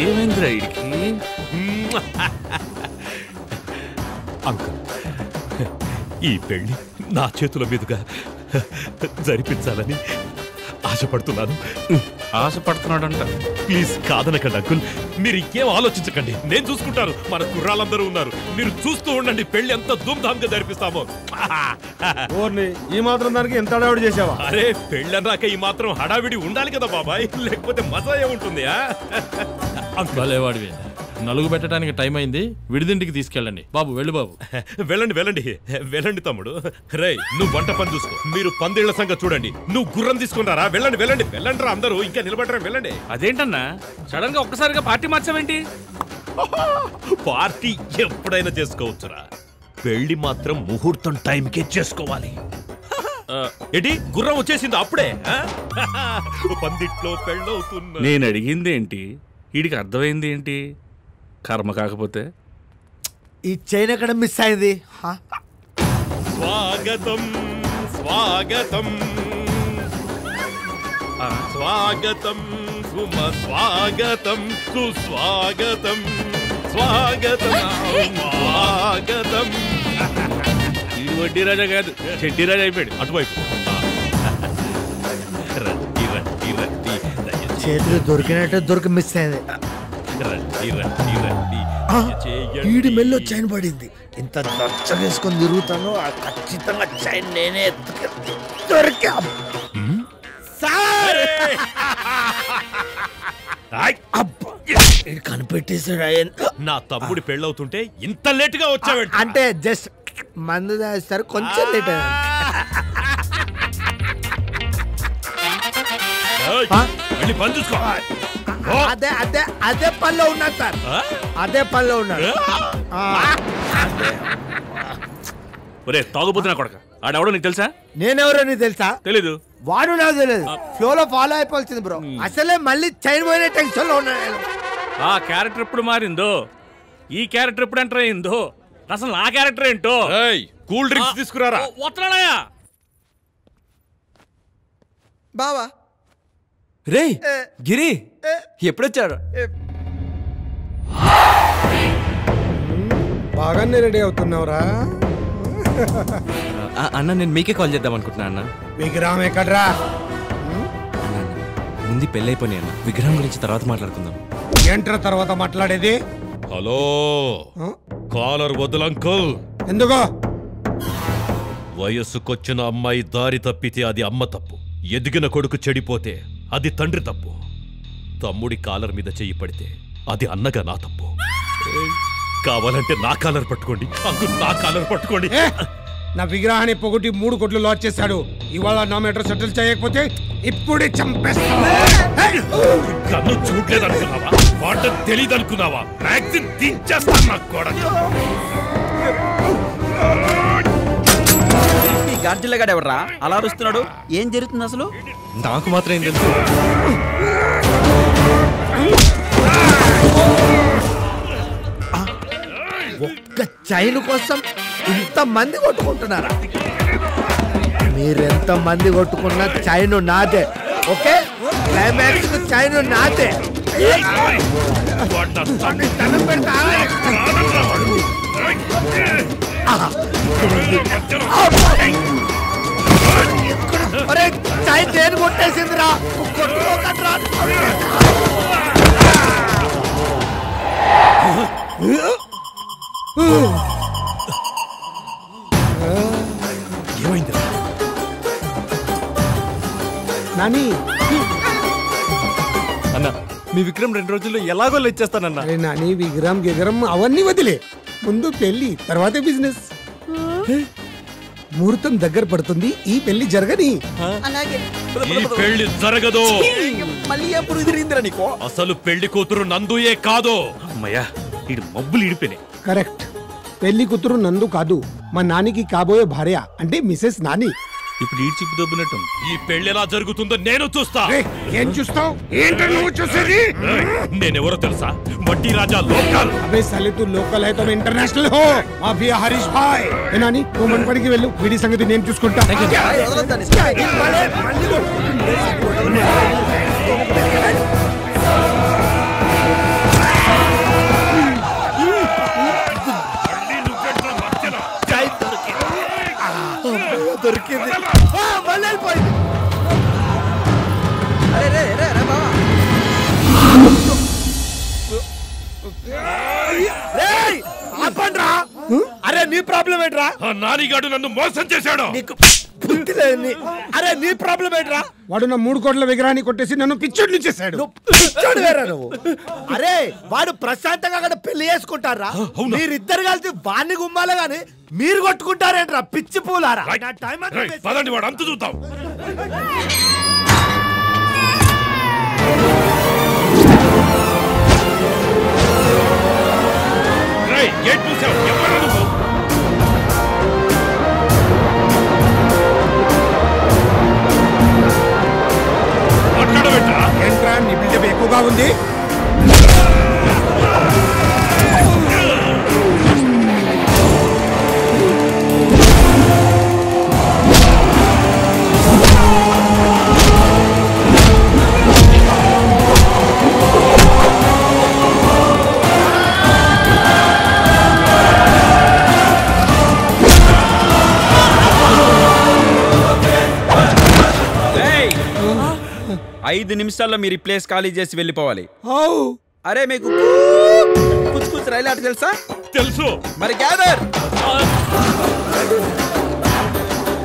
ఏమైందిరా వీడికి? అంకుల్, ఈ పెళ్లి నా చేతుల మీదుగా జరిపించాలని ఆశపడుతున్నాను. ఆశపడుతున్నాడంట. ప్లీజ్ కాదనకండి అంకుల్. మీరు ఇంకేం ఆలోచించకండి, నేను చూసుకుంటాను. మన కుర్రాళ్ళందరూ ఉన్నారు, మీరు చూస్తూ ఉండండి. పెళ్లి ఎంత ధూమ్ధామ్ గా జరిపిస్తామో. ఈ మాత్రం దానికి ఎంత హడావిడి చేసావా? అరే పెళ్ళన్నాక ఈ మాత్రం హడావిడి ఉండాలి కదా బాబాయ్, లేకపోతే మజా ఏముంటుంది? భలేవాడివి. నలుగు పెట్టడానికి టైం అయింది, విడిదింటికి తీసుకెళ్ళండి. బాబు వెళ్ళు బాబు. వెళ్ళండి వెళ్ళండి వెళ్ళండి తమ్ముడు. రేయ్ నువ్వు వంట పని చూసుకో, మీరు పందిళ్ల సంగతి చూడండి. నువ్వు గుర్రం తీసుకున్నారా? వెళ్ళండి వెళ్ళండి వెళ్ళండి రా అందరూ, ఇంకా నిలబడరా, వెళ్ళండి. అదేంటన్నా సడన్ గా ఒక్కసారిగా పార్టీ మార్చావేంటి? పార్టీ ఎప్పుడైనా చేసుకోవచ్చురా, పెళ్లి మాత్రం ముహూర్తం టైంకే చేసుకోవాలి. ఏంటి గుర్రం వచ్చేసింది అప్పుడే? పందిట్లో పెళ్ళవుతున్నా. నేను అడిగింది ఏంటి, వీడికి అర్థమైంది ఏంటి? కర్మ కాకపోతే ఈ చైన్ ఎక్కడ మిస్ అయింది? స్వాగతం స్వాగతం స్వాగతం సుమ స్వాగతం సుస్వాగతం స్వాగతం స్వాగతం. ఈ వడ్డీ రాజా కాదు, చెడ్డీ రాజా అయిపోయాడు. అటువైపు చేతులు దొరికినట్టు దొరికి మిస్ అయింది. ఈడి మెల్లో చైన్ పడింది. ఇంత దర్చగేసుకొని తిరుగుతాను, ఖచ్చితంగా చైన్ నేనే దొరికా. కనిపెట్టేసాడు. నా తమ్ముడి పెళ్ళవుతుంటే ఇంత లేట్ గా వచ్చావు అంటే జస్ట్ మందు దాస్తారు, కొంచెం లేట్ అయింది. పని చూసుకో. అదే అదే అదే పనిలో ఉన్నాడు సార్, అదే పనిలో ఉన్నాడు. ఒరే తాగుపోతున్నా కొడక, ఆడెవడో నీకు తెలుసా? నేనెవరో నీకు తెలుసా? తెలీదు. వాడు నాకు తెలియదు. ఫ్లోలో ఫాలో అయిపోవాల్సింది బ్రో. అసలే మళ్ళీ చైన్ పోయిన టెన్షన్ లో ఉన్నాను. ఆ క్యారెక్టర్ ఎప్పుడు మారిందో, ఈ క్యారెక్టర్ ఎప్పుడు ఎంటర్ అయిందో, అసలు నా క్యారెక్టర్ ఏంటో. కూల్ డ్రింక్స్ తీసుకురారా. వస్తున్నాయా బావా? రే గిరి ఎప్పుడొచ్చారు? బాగానే రెడీ అవుతున్నావురా. అన్న నేను మీకే కాల్ చేద్దాం అనుకుంటున్నా అన్న. విగ్రహం ఎక్కడ్రా? ముందు పెళ్ళైపోయి అన్న, విగ్రహం గురించి తర్వాత మాట్లాడుకుందాం. ఏంట్రా తర్వాత మాట్లాడేది? హలో కాలర్ వదులు అంకుల్. ఎందుకో? వయస్సుకొచ్చిన అమ్మాయి దారి తప్పితే అది అమ్మ తప్పు, ఎదిగిన కొడుకు చెడిపోతే అది తండ్రి తప్పు, తమ్ముడి కాలర్ మీద చెయ్యి పడితే అది అన్నగా నా తప్పు. కావాలంటే నా కాలర్ పట్టుకోండి అంకుల్, నా కాలర్ పట్టుకోండి. నా విగ్రహాన్ని పొగొట్టి 3 కోట్లు లాస్ చేశాడు. ఇవాళ నా మెట్రో సెటిల్ చేయకపోతే ఇప్పుడే చంపేస్తా. కన్ను చూడలేదు అనుకున్నావా? వాట తెలీదు అనుకున్నావా? మ్యాగ్జిన్ దించేస్తాను నాకు కూడా. గార్జిల్లగాడు ఎవర్రా అలా అరుస్తున్నాడు? ఏం జరుగుతుంది అసలు? నాకు మాత్రం ఏం తెలుసు? ఒక్క చైన్ కోసం ఇంత మంది కొట్టుకుంటున్నారా? మీరెంత మంది కొట్టుకున్నా చైన్ నాదే. ఓకే, క్లైమాక్స్ చైన్ నాదే. అరే చైన్ నేను కొట్టేసిందిరా, కొట్టుకోకట్రా. ఏమైంది నాని? అన్న మీ విక్రమ్ 2 రోజుల్లో ఎలాగో ఇచ్చేస్తానన్నా. అరే నాని, విగ్రహం గిగ్రహం అవన్నీ వదిలే, ముందు పెళ్లి తర్వాతే బిజినెస్. ముహూర్తం దగ్గర పడుతుంది, ఈ పెళ్లి జరగని. ఈ పెళ్లి జరగదు. మళ్ళీ ఎప్పుడు ఎదిరిందిరా నీకో? అసలు పెళ్లి కూతురు నందుయే కాదు. అమ్మయ్యా ఇటు మబ్బులు ఇడిపోయినాయి. కరెక్ట్, పెళ్లి కూతురు నందు కాదు, మా నానికి కాబోయే భార్య అంటే మిసెస్ నాని. ఇప్పుడు ఈ చిప్పు దొబ్బినట్టు. ఈ పెళ్లి ఎలా జరుగుతుందో నేను చూస్తా. ఏం చూస్తావు? ఏంటో నువ్వు చూసేది? నేనెవరో తెలుసా? వడ్డీ రాజా లోకల్. అబే సాలే తు లోకల్ హై తో मैं इंटरनेशनल हो. మాఫియా హరీష్ భాయ్. ఏ నాని నువ్వు మనపడికి వెళ్ళు, వీడి సంగతి నేను చూసుకుంటా. దొరికింది. నీ ప్రాబ్లం ఏంట్రా? నానిగాడు నన్ను మోసం చేశాడు. నీకు బుద్ధి లేదు. అరే నీ ప్రాబ్లం ఏంట్రా? వాడు నా 3 కోట్ల విగ్రహాన్ని కొట్టేసి నన్ను పిచ్చోడ్ని చేశాడు. పిచ్చోడు వేరా నువ్వు? అరే వాడు ప్రశాంతంగా అక్కడ పెళ్లి చేసుకుంటారా? మీరిద్దరు కలిసి వాడిని గుమ్మాలే గాని మీరు కొట్టుకుంటారేంట్రా పిచ్చి పూలారా? పదండి వాడు అంత చూద్దాం. గేట్ చూసావు ఎవరు నువ్వు? మాట్లాడబెట్టా ఏంట్రా నీ బిల్డప్ ఎక్కువగా ఉంది. ఐదు నిమిషాల్లో మీరు ఈ ప్లేస్ ఖాళీ చేసి వెళ్ళిపోవాలి. అరే మీకు కుచ్ రైలు ఆట తెలుసా? తెలుసు. మరి గ్యాదర్.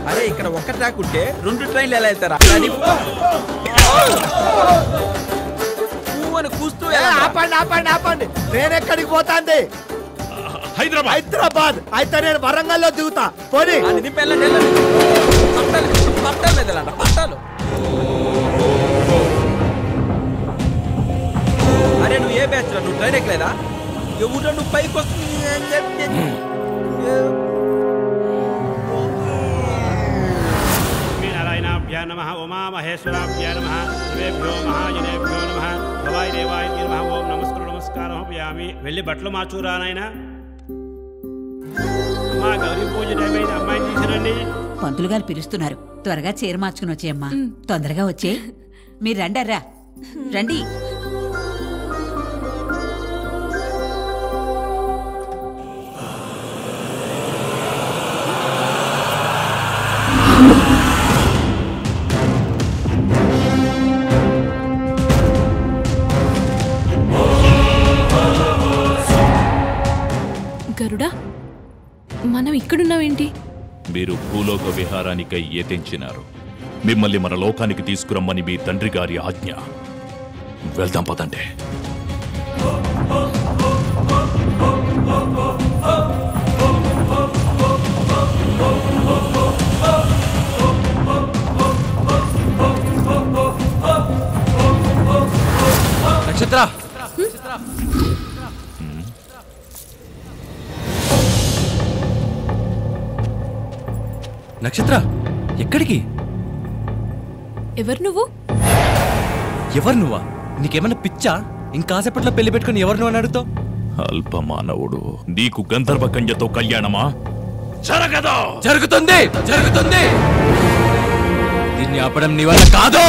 అరే ఇక్కడ ఒక ట్రాక్ ఉంటే 2 ట్రైన్లు ఎలా వెళ్తారా? కూస్తూ ఆపండి ఆపండి ఆపండి. ట్రైన్ ఎక్కడికి పోతాంది? హైదరాబాద్. అయితే నేను వరంగల్లో దిగుతా. పోనీ పట్టాలు. అరే నువ్వు ఏ బ్యాచ్ రా? నువ్వు ట్రైన్ ఎక్కలేదా? ఎవరు నువ్వు పైకి వస్తుంది. నారాయణాభ్యా నమః ఉమామహేశ్వరాభ్యా నమః దేవేభ్యో మహాజనేభ్యో నమః భవాయ దేవాయ నమః ఓం నమస్కారం పయామి. వెళ్ళి బట్టలు మార్చురా నాయన. మా గౌరీ పూజ టైం అమ్మాయిని తీసుకురండి. పంతులు గారు పిలుస్తున్నారు. త్వరగా చీర మార్చుకుని వచ్చేయమ్మా. తొందరగా వచ్చే. మీరు రండి. అర్రా రండి. గరుడా, మనం ఇక్కడున్నావేంటి? మీరు భూలోక విహారానికై యతించినారు. మిమ్మల్ని మన లోకానికి తీసుకురమ్మని మీ తండ్రి గారి ఆజ్ఞ. వెళ్దాం పదండి. నక్షత్ర నక్షత్ర ఎక్కడికి? ఎవరు నువ్వు? ఎవరు నువ్వా? నీకేమన్నా పిచ్చా? ఇంకాసేపట్లో పెళ్లి పెట్టుకుని ఎవరు నువ్వు అని అడుగుతావు? అల్పమానవుడు, నీకు గంధర్వ కన్యతో కళ్యాణమా? జరగదు. జరుగుతుంది. దీన్ని ఆపడం నీ వల్ల కాదు.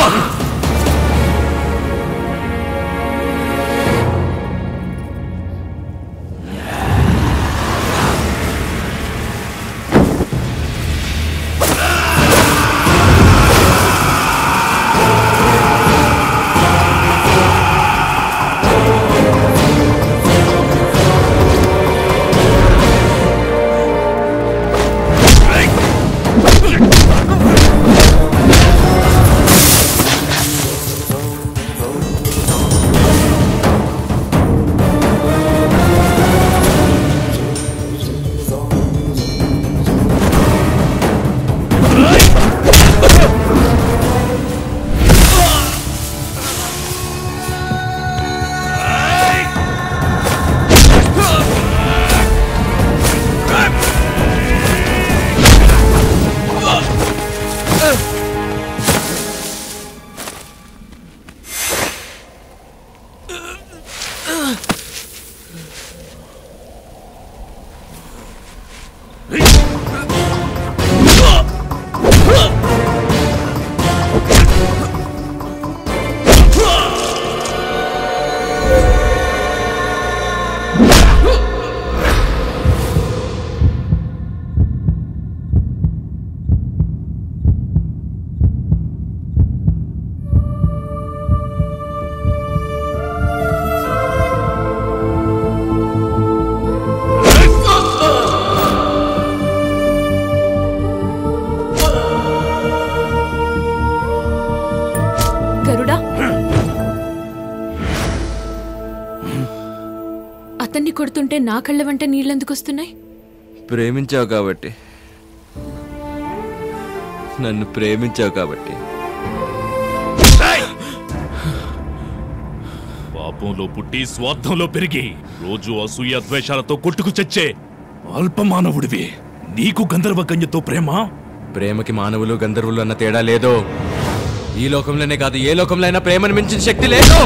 అతన్ని కొడుతుంటే నా కళ్ళ వెంట నీళ్ళెందుకు వస్తున్నాయి? ప్రేమించావు కాబట్టి, నన్ను ప్రేమించావు కాబట్టి. పాపంలో పుట్టి స్వార్థంలో పెరిగి రోజు అసూయ ద్వేషాలతో కొట్టుకు చచ్చే అల్పమానవుడివి. నీకు గంధర్వ కన్యతో ప్రేమ? ప్రేమకి మానవులు గంధర్వులు అన్న తేడా లేదు. ఈ లోకంలోనే కాదు, ఏ లోకంలో అయినా ప్రేమను మించిన శక్తి లేదు.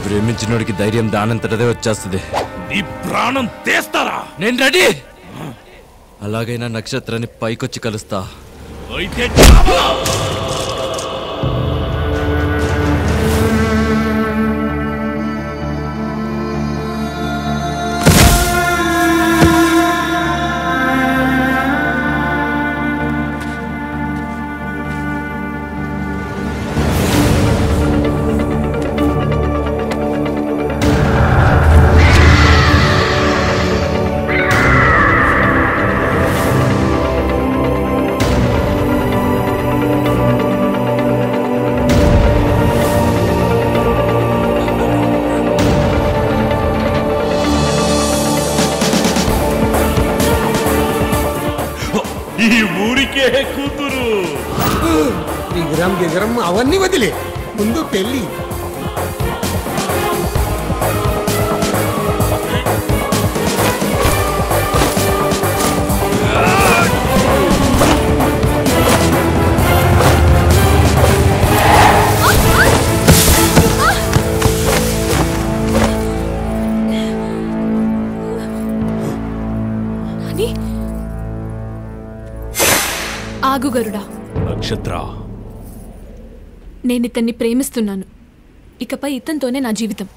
ప్రేమించినోడికి ధైర్యం దానంతటదే వచ్చేస్తుంది. నీ ప్రాణం తీస్తారా? నేను రెడీ. అలాగైనా నక్షత్రాన్ని పైకొచ్చి కలుస్తా. అయితే ఈ ఊరికే కూతురు. గిగరం అవన్నీ వదిలే, ముందు పెళ్ళి. ఆగు గరుడా. నక్షత్ర, నేనితన్ని ప్రేమిస్తున్నాను. ఇకపై ఇతనితోనే నా జీవితం.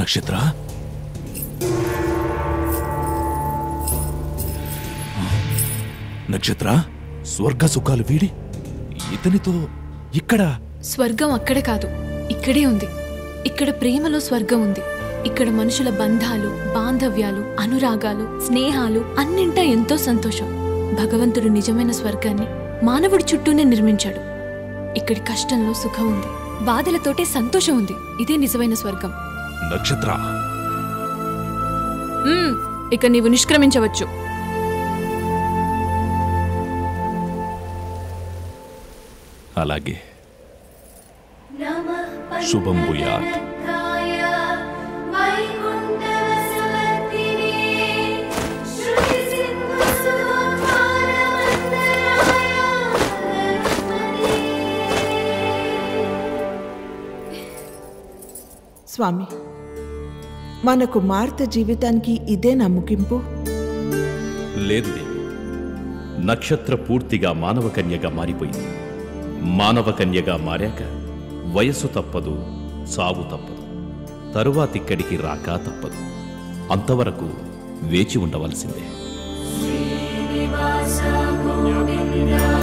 నక్షత్ర, నక్షత్ర, స్వర్గ సుఖాలు వీడి ఇతనితో ఇక్కడ. స్వర్గం అక్కడ కాదు, ఇక్కడే ఉంది. ఇక్కడ ప్రేమలో స్వర్గం ఉంది. ఇక్కడ మనుషుల బంధాలు, బాంధవ్యాలు, అనురాగాలు, స్నేహాలు అన్నింటా ఎంతో సంతోషం. భగవంతుడు నిజమైన స్వర్గాన్ని మానవుడి చుట్టూనే నిర్మించాడు. ఇక్కడి కష్టంలో సుఖం ఉంది, బాధలతోటే సంతోషం ఉంది. ఇదే నిజమైన స్వర్గం. నక్షత్ర, ఇక నీవు నిష్క్రమించవచ్చు. అలాగే. శుభం భూయాత్. స్వామి, మన కుమార్తె జీవితానికి ఇదే నమ్మకింపు? లేదు దేవి. నక్షత్ర పూర్తిగా మానవ కన్యగా మారిపోయింది. మానవ కన్యగా మారాక వయస్సు తప్పదు, సావు తప్పదు. తరువాతిక్కడికి రాక తప్పదు. అంతవరకు వేచి ఉండవలసిందే. శ్రీనివాస గోవింద